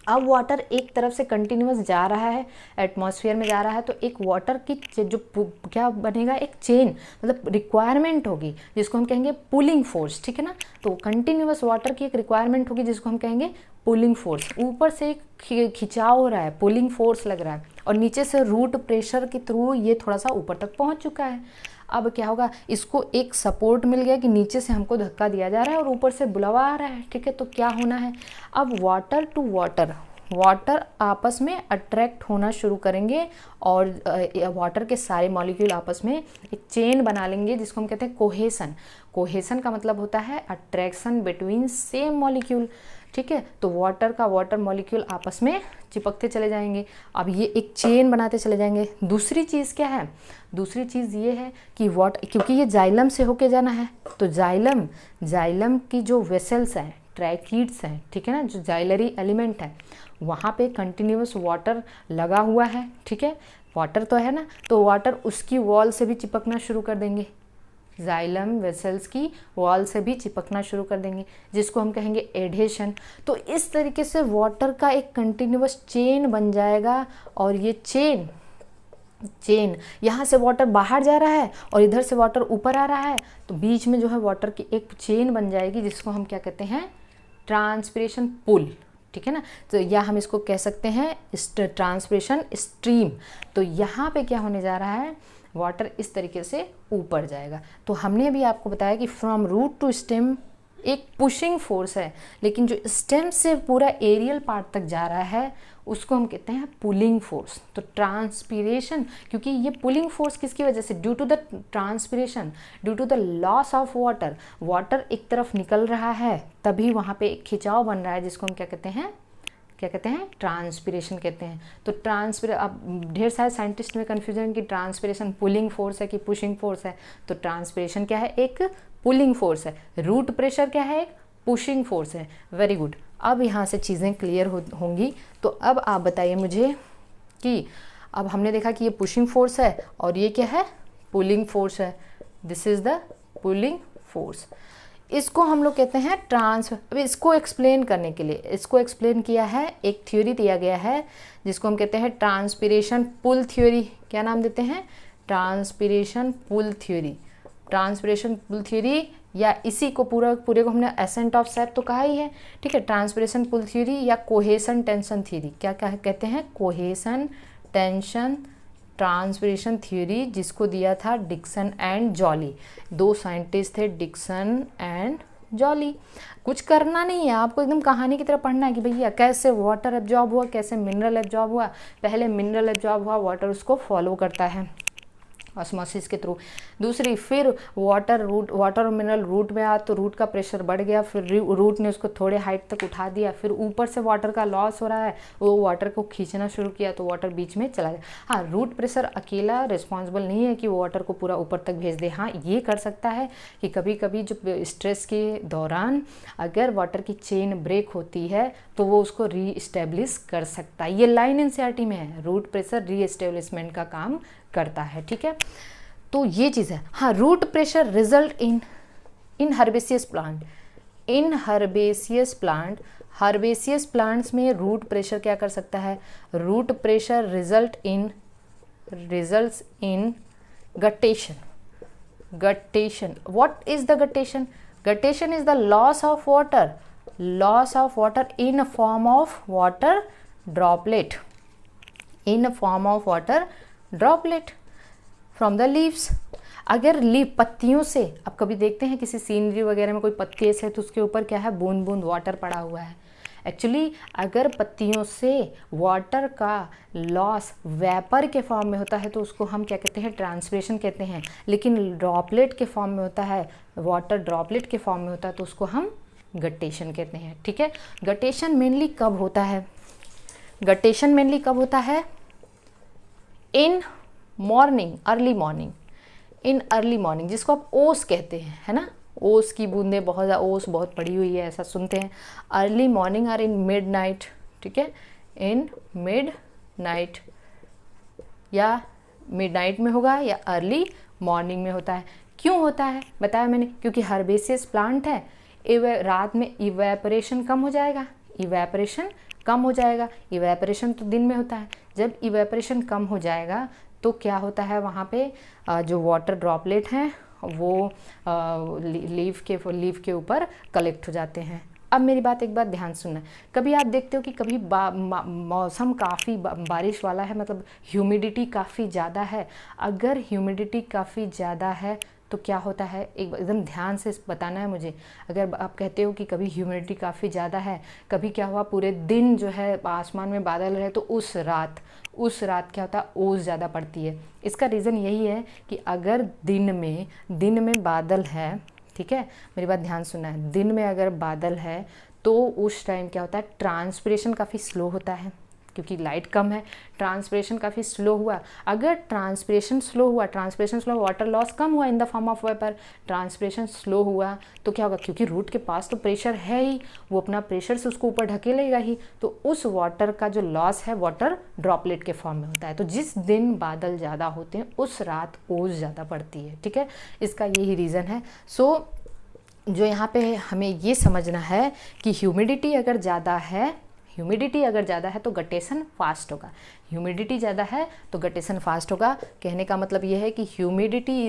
अब वाटर एक तरफ से कंटिन्यूअस जा रहा है, एटमॉस्फेयर में जा रहा है, तो एक वाटर की जो क्या बनेगा, एक चेन मतलब रिक्वायरमेंट होगी जिसको हम कहेंगे पुलिंग फोर्स, ठीक है ना। तो कंटिन्यूअस वाटर की एक रिक्वायरमेंट होगी जिसको हम कहेंगे पुलिंग फोर्स। ऊपर से एक खिंचाव हो रहा है, पुलिंग फोर्स लग रहा है, और नीचे से रूट प्रेशर के थ्रू ये थोड़ा सा ऊपर तक पहुंच चुका है। अब क्या होगा, इसको एक सपोर्ट मिल गया कि नीचे से हमको धक्का दिया जा रहा है और ऊपर से बुलावा आ रहा है, ठीक है। तो क्या होना है, अब वाटर टू वाटर आपस में अट्रैक्ट होना शुरू करेंगे और वाटर के सारे मॉलिक्यूल आपस में एक चेन बना लेंगे जिसको हम कहते हैं कोहेसन। कोहेसन का मतलब होता है अट्रैक्शन बिटवीन सेम मॉलिक्यूल, ठीक है। तो वाटर मॉलिक्यूल आपस में चिपकते चले जाएंगे। अब ये एक चेन बनाते चले जाएंगे। दूसरी चीज़ क्या है, दूसरी चीज़ ये है कि क्योंकि ये जाइलम से होके जाना है, तो जाइलम की जो वेसल्स हैं, ट्रैकीड्स हैं, ठीक है ना, जो जाइलरी एलिमेंट है, वहाँ पे कंटिन्यूअस वाटर लगा हुआ है, ठीक है। वाटर तो है ना, तो वाटर उसकी वॉल से भी चिपकना शुरू कर देंगे, जाइलम वेसल्स की वॉल से भी चिपकना शुरू कर देंगे, जिसको हम कहेंगे एडहेशन। तो इस तरीके से वाटर का एक कंटिन्यूअस चेन बन जाएगा, और ये चेन यहाँ से वाटर बाहर जा रहा है और इधर से वाटर ऊपर आ रहा है, तो बीच में जो है वाटर की एक चेन बन जाएगी जिसको हम क्या कहते हैं, ट्रांसपिरेशन पुल, ठीक है ना। तो या हम इसको कह सकते हैं ट्रांसपिरेशन स्ट्रीम। तो यहाँ पे क्या होने जा रहा है, वाटर इस तरीके से ऊपर जाएगा। तो हमने अभी आपको बताया कि फ्रॉम रूट टू स्टेम एक पुशिंग फोर्स है, लेकिन जो स्टेम से पूरा एरियल पार्ट तक जा रहा है उसको हम कहते हैं पुलिंग फोर्स। तो ट्रांसपिरेशन, क्योंकि ये पुलिंग फोर्स किसकी वजह से, due to the transpiration, due to the loss of water एक तरफ निकल रहा है, तभी वहाँ पे एक खिंचाव बन रहा है जिसको हम क्या कहते हैं, ट्रांसपिरेशन कहते हैं। तो अब ढेर सारे साइंटिस्ट में कन्फ्यूजन कि ट्रांसपिरेशन पुलिंग फोर्स है कि पुशिंग फोर्स है। तो ट्रांसपिरेशन क्या है, एक पुलिंग फोर्स है। रूट प्रेशर क्या है, एक पुशिंग फोर्स है। वेरी गुड, अब यहाँ से चीज़ें क्लियर होंगी। तो अब आप बताइए मुझे कि अब हमने देखा कि ये पुशिंग फोर्स है और ये क्या है, पुलिंग फोर्स है, this is the pulling force. इसको हम लोग कहते हैं अब इसको एक्सप्लेन करने के लिए, इसको एक्सप्लेन किया है, एक थ्योरी दिया गया है जिसको हम कहते हैं ट्रांसपिरेशन पुल थ्योरी। क्या नाम देते हैं? Transpiration pull theory. Transpiration pull theory, या इसी को पूरे को हमने एसेंट ऑफ सैप तो कहा ही है, ठीक है। ट्रांसपिरेशन पुल थ्योरी या कोहेसन टेंशन थ्योरी, क्या कहते हैं? कोहेसन टेंशन ट्रांसपिरेशन थ्योरी, जिसको दिया था डिक्सन एंड जॉली। 2 साइंटिस्ट थे, डिक्सन एंड जॉली। कुछ करना नहीं है, आपको एकदम कहानी की तरह पढ़ना है कि भैया कैसे वाटर एब्जॉर्ब हुआ, कैसे मिनरल एब्जॉर्ब हुआ। पहले मिनरल एब्जॉर्ब हुआ, वाटर उसको फॉलो करता है ऑस्मोसिस के थ्रू। दूसरी, फिर वाटर और मिनरल रूट में आया तो रूट का प्रेशर बढ़ गया, फिर रूट ने उसको थोड़े हाइट तक उठा दिया, फिर ऊपर से वाटर का लॉस हो रहा है, वो वाटर को खींचना शुरू किया तो वाटर बीच में चला गया। हाँ, रूट प्रेशर अकेला रिस्पॉन्सिबल नहीं है कि वो वाटर को पूरा ऊपर तक भेज दे। हाँ, ये कर सकता है कि कभी कभी जो स्ट्रेस के दौरान अगर वाटर की चेन ब्रेक होती है तो वो उसको रीइस्टेब्लिश कर सकता है। ये लाइन एनसीईआरटी में है, रूट प्रेशर रीएस्टेब्लिशमेंट का काम करता है, ठीक है। तो ये चीज़ है। हाँ, root pressure result in herbaceous plant. इन हर्बेसियस प्लांट्स में रूट प्रेशर क्या कर सकता है? Root pressure results in guttation. What is the guttation? Guttation is the loss of water in form of water droplet from the leaves. अगर पत्तियों से, आप कभी देखते हैं किसी सीनरी वगैरह में कोई पत्ती ऐसे है तो उसके ऊपर क्या है? बूंद बूंद वाटर पड़ा हुआ है। एक्चुअली अगर पत्तियों से वाटर का लॉस वेपर के फॉर्म में होता है तो उसको हम क्या कहते हैं? ट्रांसपिरेशन कहते हैं। लेकिन ड्रॉपलेट के फॉर्म में होता है, वाटर ड्रॉपलेट के फॉर्म में होता है तो उसको हम गटेशन कहते हैं, ठीक है। गटेशन मेनली कब होता है? इन मॉर्निंग, अर्ली मॉर्निंग, जिसको आप ओस कहते हैं, है ना। ओस की बूंदें बहुत ज़्यादा, ओस बहुत पड़ी हुई है, ऐसा सुनते हैं। अर्ली मॉर्निंग और इन मिड नाइट, ठीक है। इन मिड नाइट, या मिड नाइट में होगा या अर्ली मॉर्निंग में होता है। क्यों होता है बताया मैंने, क्योंकि हर्बेसियस प्लांट है। रात में इवेपोरेशन कम हो जाएगा, इवेपोरेशन तो दिन में होता है। जब इवेपोरेशन कम हो जाएगा तो क्या होता है, वहाँ पे जो वाटर ड्रॉपलेट हैं वो लीफ के ऊपर कलेक्ट हो जाते हैं। अब मेरी बात एक बात ध्यान सुनना, कभी आप देखते हो कि कभी मौसम काफ़ी बारिश वाला है, मतलब ह्यूमिडिटी काफ़ी ज़्यादा है। अगर ह्यूमिडिटी काफ़ी ज़्यादा है तो क्या होता है, एकदम ध्यान से बताना है मुझे। अगर आप कहते हो कि कभी ह्यूमिडिटी काफ़ी ज़्यादा है, कभी क्या हुआ पूरे दिन जो है आसमान में बादल रहे तो उस रात क्या होता है, ओस ज़्यादा पड़ती है। इसका रीज़न यही है कि अगर दिन में बादल है, ठीक है, मेरी बात ध्यान सुनना है, दिन में अगर बादल है तो उस टाइम क्या होता है, ट्रांसपिरेशन काफ़ी स्लो होता है क्योंकि लाइट कम है, ट्रांसपिरेशन काफ़ी स्लो हुआ। अगर ट्रांसपिरेशन स्लो हुआ, वाटर लॉस कम हुआ in the form of vapour, transpiration slow हुआ तो क्या होगा, क्योंकि रूट के पास तो प्रेशर है ही, वो अपना प्रेशर से उसको ऊपर ढकेलेगा ही, तो उस वाटर का जो लॉस है वाटर ड्रॉपलेट के फॉर्म में होता है। तो जिस दिन बादल ज़्यादा होते हैं उस रात ओस ज़्यादा पड़ती है, ठीक है, इसका यही रीज़न है। सो जो यहाँ पे हमें ये समझना है कि ह्यूमिडिटी अगर ज़्यादा है तो गटेशन फास्ट होगा। ह्यूमिडिटी ज़्यादा है तो गटेशन फास्ट होगा। कहने का मतलब ये है कि humidity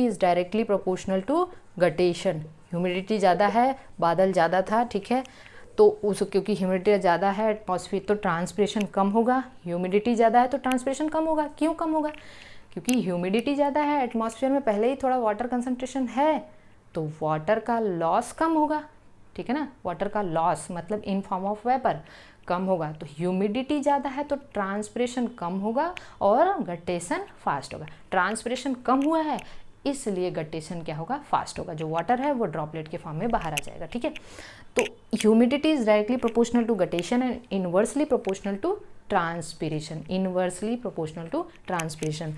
is directly proportional to guttation. Humidity ज़्यादा है, बादल ज़्यादा था, ठीक है, तो क्योंकि ह्यूमिडिटी ज़्यादा है एटमॉस्फेयर तो ट्रांसपिरेशन कम होगा। ह्यूमिडिटी ज़्यादा है तो ट्रांसपिरेशन कम होगा। क्यों कम होगा? क्योंकि ह्यूमिडिटी ज़्यादा है, एटमॉस्फेयर में पहले ही थोड़ा वाटर कंसंट्रेशन है तो वाटर का लॉस कम होगा, ठीक है ना। वाटर का लॉस मतलब इन फॉर्म ऑफ वेपर कम होगा। तो ह्यूमिडिटी ज़्यादा है तो ट्रांसपिरेशन कम होगा और गटेशन फास्ट होगा। ट्रांसपिरेशन कम हुआ है इसलिए गटेशन क्या होगा, फास्ट होगा। जो वाटर है वो ड्रॉपलेट के फॉर्म में बाहर आ जाएगा, ठीक है। तो humidity is directly proportional to guttation and inversely proportional to transpiration.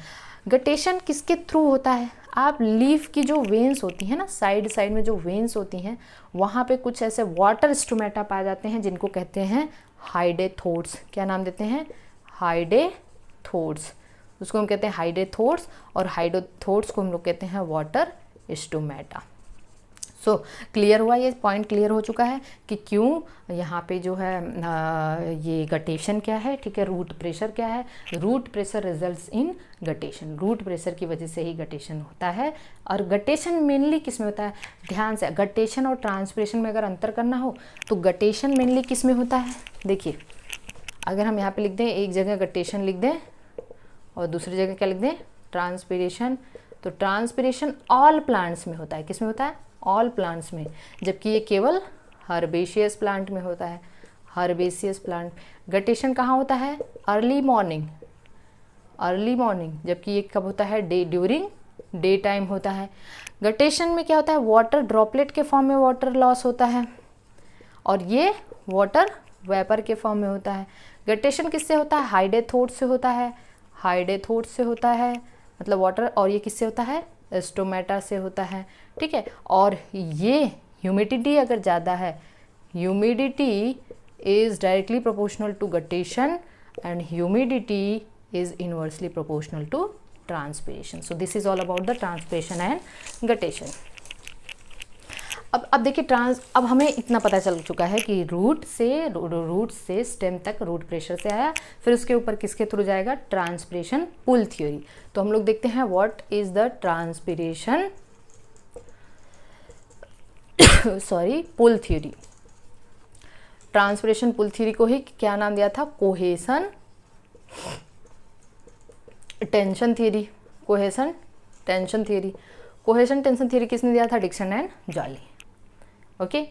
Guttation किसके थ्रू होता है? आप लीफ की जो वेन्स होती हैं ना, साइड में जो वेन्स होती हैं वहाँ पे कुछ ऐसे वाटर स्टोमेटा पाए जाते हैं जिनको कहते हैं हाइडेथोड्स। क्या नाम देते हैं? हाइडेथोड्स। उसको हम कहते हैं हाइड्रोथोर्स, और हाइड्रोथोर्स को हम लोग कहते हैं वाटर स्टोमेटा। सो क्लियर हुआ, ये पॉइंट क्लियर हो चुका है कि क्यों यहाँ पे जो है ये गटेशन क्या है, ठीक है, रूट प्रेशर क्या है। Root pressure results in guttation, root pressure की वजह से ही गटेशन होता है। और गटेशन मेनली किस में होता है, ध्यान से, गटेशन और ट्रांसपिरेशन में अगर अंतर करना हो तो गटेशन मेनली किस में होता है। देखिए अगर हम यहाँ पे लिख दें, एक जगह गटेशन लिख दें और दूसरी जगह क्या लिख दें, ट्रांसपिरेशन, तो ट्रांसपिरेशन ऑल प्लांट्स में होता है, किस में होता है, ऑल प्लांट्स में, जबकि ये केवल हर्बेशियस प्लांट में होता है, हर्बेशियस प्लांट। गटेशन कहाँ होता है, अर्ली मॉर्निंग, अर्ली मॉर्निंग, जबकि ये कब होता है, ड्यूरिंग डे टाइम होता है। गटेशन में क्या होता है, वाटर ड्रॉपलेट के फॉर्म में वाटर लॉस होता है, और ये वाटर वेपर के फॉर्म में होता है। गटेशन किससे होता है, हाइड्रोथोर्स से होता है, हाइड्रोथोर्स से होता है मतलब वाटर, और ये किससे होता है, स्टोमेटा से होता है, ठीक है। और ये ह्यूमिडिटी अगर ज़्यादा है, humidity is directly proportional to guttation and humidity is inversely proportional to transpiration. So this is all about the transpiration and guttation. अब देखिए अब हमें इतना पता चल चुका है कि रूट से स्टेम तक रूट प्रेशर से आया, फिर उसके ऊपर किसके थ्रू जाएगा, ट्रांसपिरेशन पुल थ्योरी। तो हम लोग देखते हैं what is the transpiration pull theory. Transpiration pull theory को ही क्या नाम दिया था, cohesion tension theory, cohesion tension theory. Cohesion tension theory किसने दिया था, डिक्सन एंड जॉली। ओके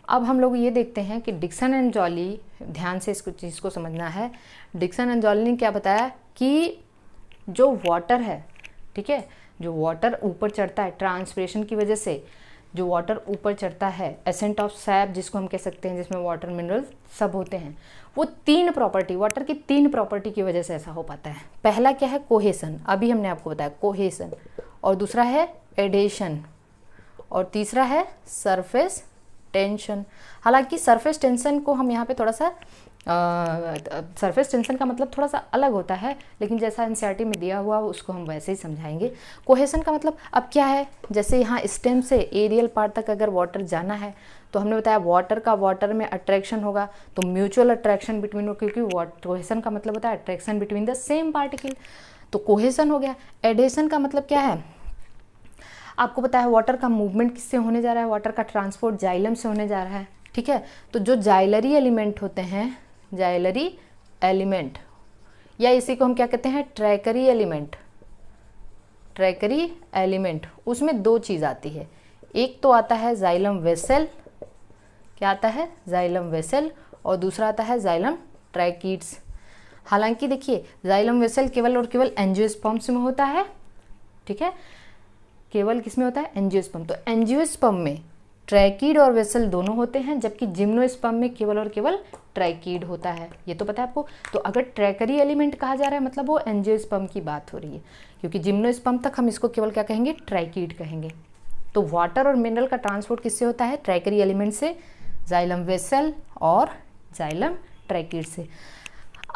अब हम लोग ये देखते हैं कि डिक्सन एंड जॉली, ध्यान से इसको चीज़ को समझना है। डिक्सन एंड जॉली ने क्या बताया कि जो वाटर है, ठीक है, जो वाटर ऊपर चढ़ता है ट्रांसपिरेशन की वजह से, जो वाटर ऊपर चढ़ता है, एसेंट ऑफ सैप जिसको हम कह सकते हैं, जिसमें वाटर मिनरल सब होते हैं, वो तीन प्रॉपर्टी, वाटर की तीन प्रॉपर्टी की वजह से ऐसा हो पाता है। पहला क्या है, कोहेसन, अभी हमने आपको बताया कोहेसन, और दूसरा है एडेशन, और तीसरा है सरफेस टेंशन। हालांकि सरफेस टेंशन को हम यहाँ पे थोड़ा सा सरफेस टेंशन का मतलब थोड़ा सा अलग होता है, लेकिन जैसा एनसीईआरटी में दिया हुआ उसको हम वैसे ही समझाएंगे। कोहेसन का मतलब अब क्या है, जैसे यहाँ स्टेम से एरियल पार्ट तक अगर वाटर जाना है तो हमने बताया वाटर का वाटर में अट्रैक्शन होगा, तो म्यूचुअल अट्रैक्शन बिटवीन, क्योंकि कोहेसन का मतलब होता है attraction between the same particle, तो कोहेसन हो गया। एडेशन का मतलब क्या है, आपको पता है वाटर का मूवमेंट किससे होने जा रहा है, वाटर का ट्रांसपोर्ट जाइलम से होने जा रहा है, ठीक है। तो जो जाइलरी एलिमेंट होते हैं, जाइलरी एलिमेंट, या इसी को हम क्या कहते हैं, ट्रैकरी एलिमेंट, ट्रैकरी एलिमेंट, उसमें दो चीज़ आती है, एक तो आता है जाइलम वेसल, क्या आता है, जाइलम वेसल, और दूसरा आता है जाइलम ट्रैकीड्स। हालांकि देखिए जाइलम वेसल केवल और केवल एंजियोस्पर्म्स में होता है, ठीक है, केवल किसमें होता है, एंजियोस्पर्म। तो एंजियोस्पर्म में ट्रैकीड और वेसल दोनों होते हैं, जबकि जिम्नोस्पर्म में केवल और केवल ट्रैकीड होता है, ये तो पता है आपको। तो अगर ट्रैकरी एलिमेंट कहा जा रहा है मतलब वो एंजियोस्पर्म की बात हो रही है, क्योंकि जिम्नोस्पर्म तक हम इसको केवल क्या कहेंगे, ट्रैकीड कहेंगे। तो वाटर और मिनरल का ट्रांसपोर्ट किससे होता है, ट्रैकरी एलिमेंट से, जाइलम वेसल और जाइलम ट्रैकीड से।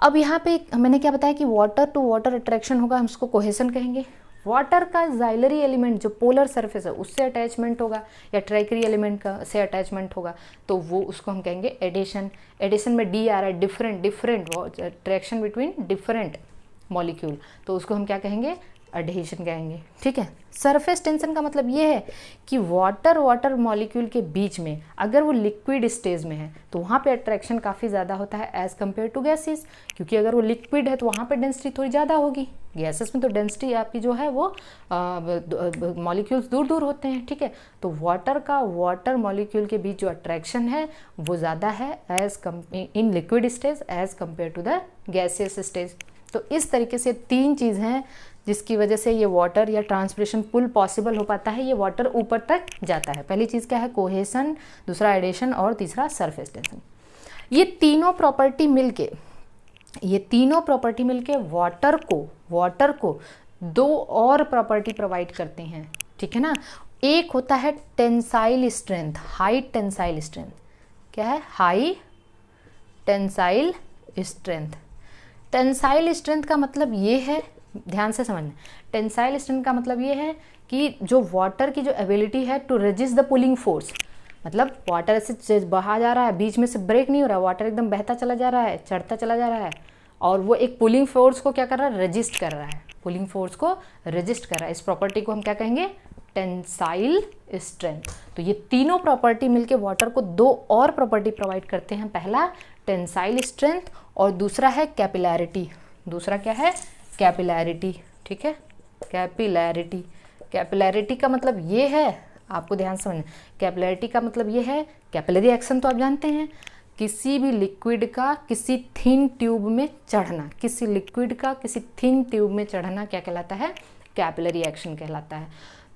अब यहाँ पे मैंने क्या बताया कि वाटर टू वाटर अट्रैक्शन होगा, हम उसको कोहेसन कहेंगे। वाटर का जाइलरी एलिमेंट जो पोलर सरफेस है उससे अटैचमेंट होगा, या ट्रैकरी एलिमेंट का से अटैचमेंट होगा, तो वो उसको हम कहेंगे एडेशन। एडेशन में डी आ रहा है, different attraction between different molecule, तो उसको हम क्या कहेंगे, एडेशन कहेंगे, ठीक है। सरफेस टेंशन का मतलब ये है कि वाटर मॉलिक्यूल के बीच में अगर वो लिक्विड स्टेज में है तो वहाँ पे अट्रैक्शन काफ़ी ज़्यादा होता है एज़ कम्पेयर टू गैसेस, क्योंकि अगर वो लिक्विड है तो वहाँ पे डेंसिटी थोड़ी ज़्यादा होगी। गैसेस में तो डेंसिटी आपकी जो है वो मॉलिक्यूल्स दूर दूर होते हैं, ठीक है। तो वाटर मॉलिक्यूल के बीच जो अट्रैक्शन है वो ज़्यादा है as in liquid stage as compare to the gaseous stage. तो इस तरीके से तीन चीज़ हैं जिसकी वजह से ये वाटर या ट्रांसपिरेशन पुल पॉसिबल हो पाता है, ये वाटर ऊपर तक जाता है। पहली चीज़ क्या है, कोहेसन, दूसरा एडेशन और तीसरा सरफेस टेंशन। ये तीनों प्रॉपर्टी मिलके वाटर को दो और प्रॉपर्टी प्रोवाइड करते हैं, ठीक है ना। एक होता है tensile strength, high tensile strength. क्या है, high tensile strength. Tensile strength का मतलब ये है, ध्यान से समझना। टेंसाइल स्ट्रेंथ का मतलब ये है कि जो वाटर की जो एबिलिटी है to resist the pulling force, मतलब वाटर ऐसे बहा जा रहा है, बीच में से ब्रेक नहीं हो रहा, वाटर एकदम बहता चला जा रहा है, चढ़ता चला जा रहा है, और वो एक पुलिंग फोर्स को क्या कर रहा है, रेजिस्ट कर रहा है, पुलिंग फोर्स को रेजिस्ट कर रहा है। इस प्रॉपर्टी को हम क्या कहेंगे, टेंसाइल स्ट्रेंथ। तो ये तीनों प्रॉपर्टी मिलके वाटर को दो और प्रॉपर्टी प्रोवाइड करते हैं। पहला टेंसाइल स्ट्रेंथ और दूसरा है कैपिलैरिटी। दूसरा क्या है, कैपिलैरिटी। ठीक है, कैपिलैरिटी। कैपिलैरिटी का मतलब ये है, आपको ध्यान समझना, कैपिलैरिटी का मतलब ये है, कैपिलरी एक्शन तो आप जानते हैं, किसी भी लिक्विड का किसी थिन ट्यूब में चढ़ना, किसी लिक्विड का किसी थिन ट्यूब में चढ़ना क्या कहलाता है, कैपिलरी एक्शन कहलाता है।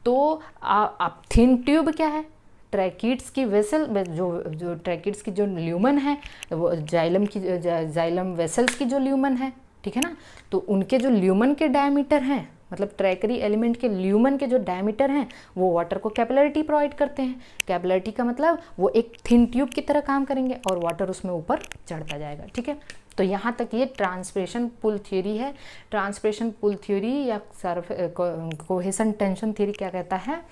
तो आप थिन ट्यूब क्या है, ट्रैकिड्स की वेसल, जो ट्रैकिड्स की जो ल्यूमन है, वो जाइलम वेसल्स की जो ल्यूमन है, ठीक है ना, तो उनके जो ल्यूमन के डायमीटर हैं, मतलब ट्रैकरी एलिमेंट के ल्यूमन के जो डायमीटर हैं, वो वाटर को कैपिलरिटी प्रोवाइड करते हैं। कैपिलरिटी का मतलब वो एक थिन ट्यूब की तरह काम करेंगे और वाटर उसमें ऊपर चढ़ता जाएगा। ठीक है, तो यहाँ तक ये ट्रांसपिरेशन पुल थ्योरी है। ट्रांसपिरेशन पुल थ्योरी या कोहेसन टेंशन थ्योरी क्या कहता है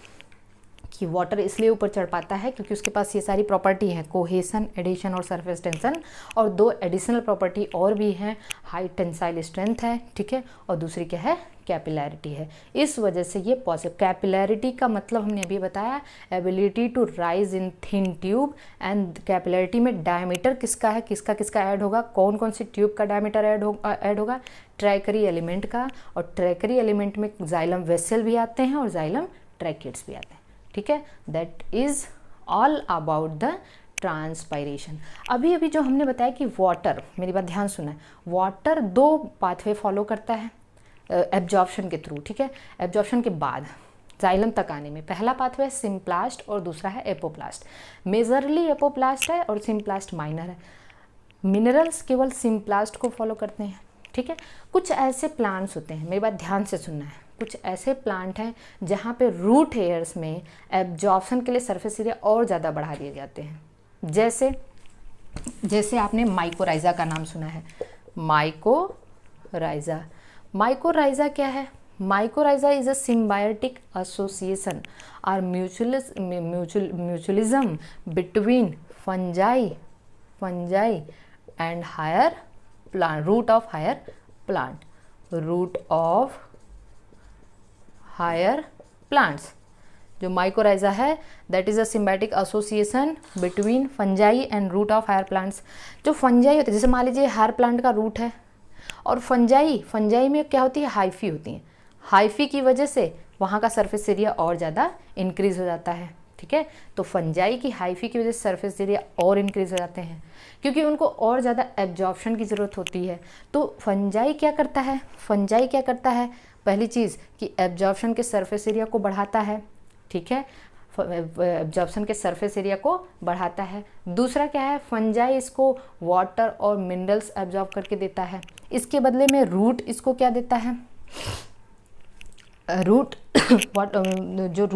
कि वाटर इसलिए ऊपर चढ़ पाता है क्योंकि उसके पास ये सारी प्रॉपर्टी हैं, कोहेसन, एडिशन और सरफेस टेंशन, और दो एडिशनल प्रॉपर्टी और भी हैं, हाई टेंसाइल स्ट्रेंथ है, ठीक है, और दूसरी क्या है, कैपिलैरिटी है। इस वजह से ये पॉसिबल, कैपिलैरिटी का मतलब हमने अभी बताया, ability to rise in thin tube, and capillarity में डायमीटर किसका है, किसका किसका ऐड होगा, कौन कौन सी ट्यूब का डायमीटर ऐड होगा, ट्रैकरी एलिमेंट का, और ट्रैकरी एलिमेंट में जाइलम वेसल भी आते हैं और जाइलम ट्रैकिड्स भी आते हैं। ठीक है, that is all about the transpiration. अभी अभी जो हमने बताया कि वाटर, मेरी बात ध्यान सुना है, वाटर दो पाथवे फॉलो करता है एब्जॉर्प्शन के थ्रू। ठीक है, एब्जॉर्प्शन के बाद जाइलम तक आने में पहला पाथवे है सिम्प्लास्ट और दूसरा है एपोप्लास्ट। मेजरली एपोप्लास्ट है और सिम्प्लास्ट माइनर है। मिनरल्स केवल सिम्प्लास्ट को फॉलो करते हैं। ठीक है, कुछ ऐसे प्लांट्स होते हैं, मेरी बात ध्यान से सुनना है, कुछ ऐसे प्लांट हैं जहाँ पे रूट हेयर्स में एब्जॉर्प्शन के लिए सरफेस एरिया और ज़्यादा बढ़ा दिए जाते हैं। जैसे आपने माइकोराइजा का नाम सुना है, माइकोराइजा। माइकोराइजा क्या है, mycorrhiza is a symbiotic association और mutualism between fungi and higher plant, root of higher plants. जो माइकोराइजा है that is a symbiotic association between fungi and root of higher plants. जो फंजाई होते हैं, जैसे मान लीजिए हायर प्लांट का रूट है, और फंजाई में क्या होती है, हाइफी होती है। हाइफी की वजह से वहाँ का सरफेस एरिया और ज़्यादा इंक्रीज हो जाता है। ठीक है, तो फंजाई की हाइफी की वजह से सरफेस एरिया और इंक्रीज हो जाते हैं क्योंकि उनको और ज़्यादा एब्जॉर्प्शन की ज़रूरत होती है। तो फंजाई क्या करता है, पहली चीज़ कि एब्जॉर्प्शन के सरफेस एरिया को बढ़ाता है। ठीक है, एब्जॉर्प्शन के सरफेस एरिया को बढ़ाता है। दूसरा क्या है, फंजाई इसको वाटर और मिनरल्स एब्जॉर्ब करके देता है। इसके बदले में रूट इसको क्या देता है, जो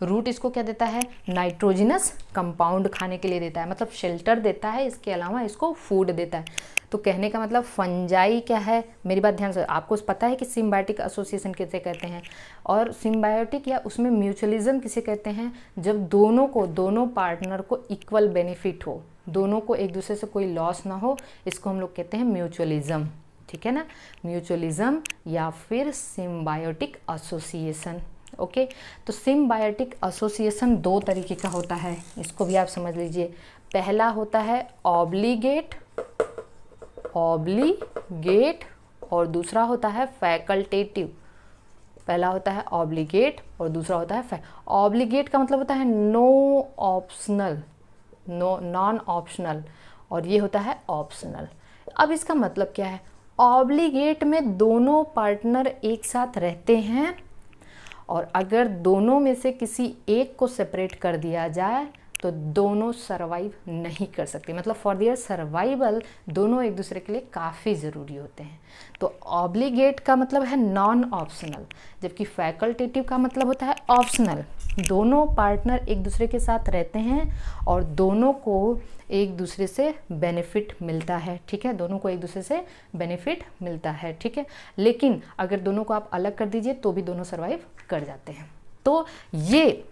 रूट इसको क्या देता है, नाइट्रोजनस कंपाउंड खाने के लिए देता है, मतलब शेल्टर देता है, इसके अलावा इसको फूड देता है। तो कहने का मतलब फंजाई क्या है, मेरी बात ध्यान से, आपको पता है कि सिम्बायोटिक एसोसिएशन किसे कहते हैं, और सिम्बायोटिक या उसमें म्यूचुअलिज्म किसे कहते हैं, जब दोनों पार्टनर को इक्वल बेनिफिट हो, दोनों को एक दूसरे से कोई लॉस ना हो, इसको हम लोग कहते हैं म्यूचुअलिज्म। ठीक है ना, म्यूचुअलिज्म या फिर सिम्बायोटिक एसोसिएशन। ओके, तो सिम्बायोटिक एसोसिएशन दो तरीके का होता है, इसको भी आप समझ लीजिए। पहला होता है ऑब्लिगेट और दूसरा होता है फैकल्टेटिव। पहला होता है ऑब्लिगेट और दूसरा होता है ऑब्लिगेट का मतलब होता है नॉन ऑप्शनल, और ये होता है ऑप्शनल। अब इसका मतलब क्या है, ऑब्लिगेट में दोनों पार्टनर एक साथ रहते हैं और अगर दोनों में से किसी एक को सेपरेट कर दिया जाए तो दोनों सरवाइव नहीं कर सकते, मतलब फॉर देयर सर्वाइवल दोनों एक दूसरे के लिए काफ़ी ज़रूरी होते हैं। तो ऑब्लिगेट का मतलब है नॉन ऑप्शनल, जबकि फैकल्टेटिव का मतलब होता है ऑप्शनल। दोनों पार्टनर एक दूसरे के साथ रहते हैं और दोनों को एक दूसरे से बेनिफिट मिलता है, ठीक है, दोनों को एक दूसरे से बेनिफिट मिलता है, ठीक है। लेकिन अगर दोनों को आप अलग कर दीजिए तो भी दोनों सर्वाइव कर जाते हैं। तो ये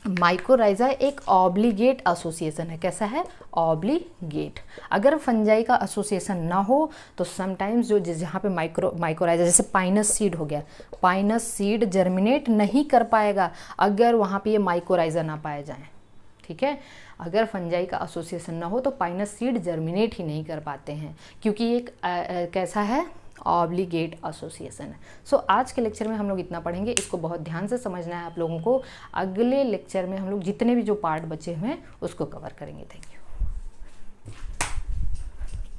माइकोराइजा एक ऑब्लिगेट एसोसिएशन है। कैसा है? ऑब्लिगेट। अगर फंजाई का एसोसिएशन ना हो तो समटाइम्स जो जहाँ पे माइकोराइजा, जैसे पाइनस सीड हो गया, पाइनस सीड जर्मिनेट नहीं कर पाएगा अगर वहाँ पे ये माइकोराइजा ना पाए जाएं, ठीक है। अगर फंजाई का एसोसिएशन ना हो तो पाइनस सीड जर्मिनेट ही नहीं कर पाते हैं, क्योंकि एक कैसा है? ऑब्लिगेट एसोसिएशन है। सो आज के लेक्चर में हम लोग इतना पढ़ेंगे, इसको बहुत ध्यान से समझना है आप लोगों को। अगले लेक्चर में हम लोग जितने भी जो पार्ट बचे हुए हैं उसको कवर करेंगे। Thank you.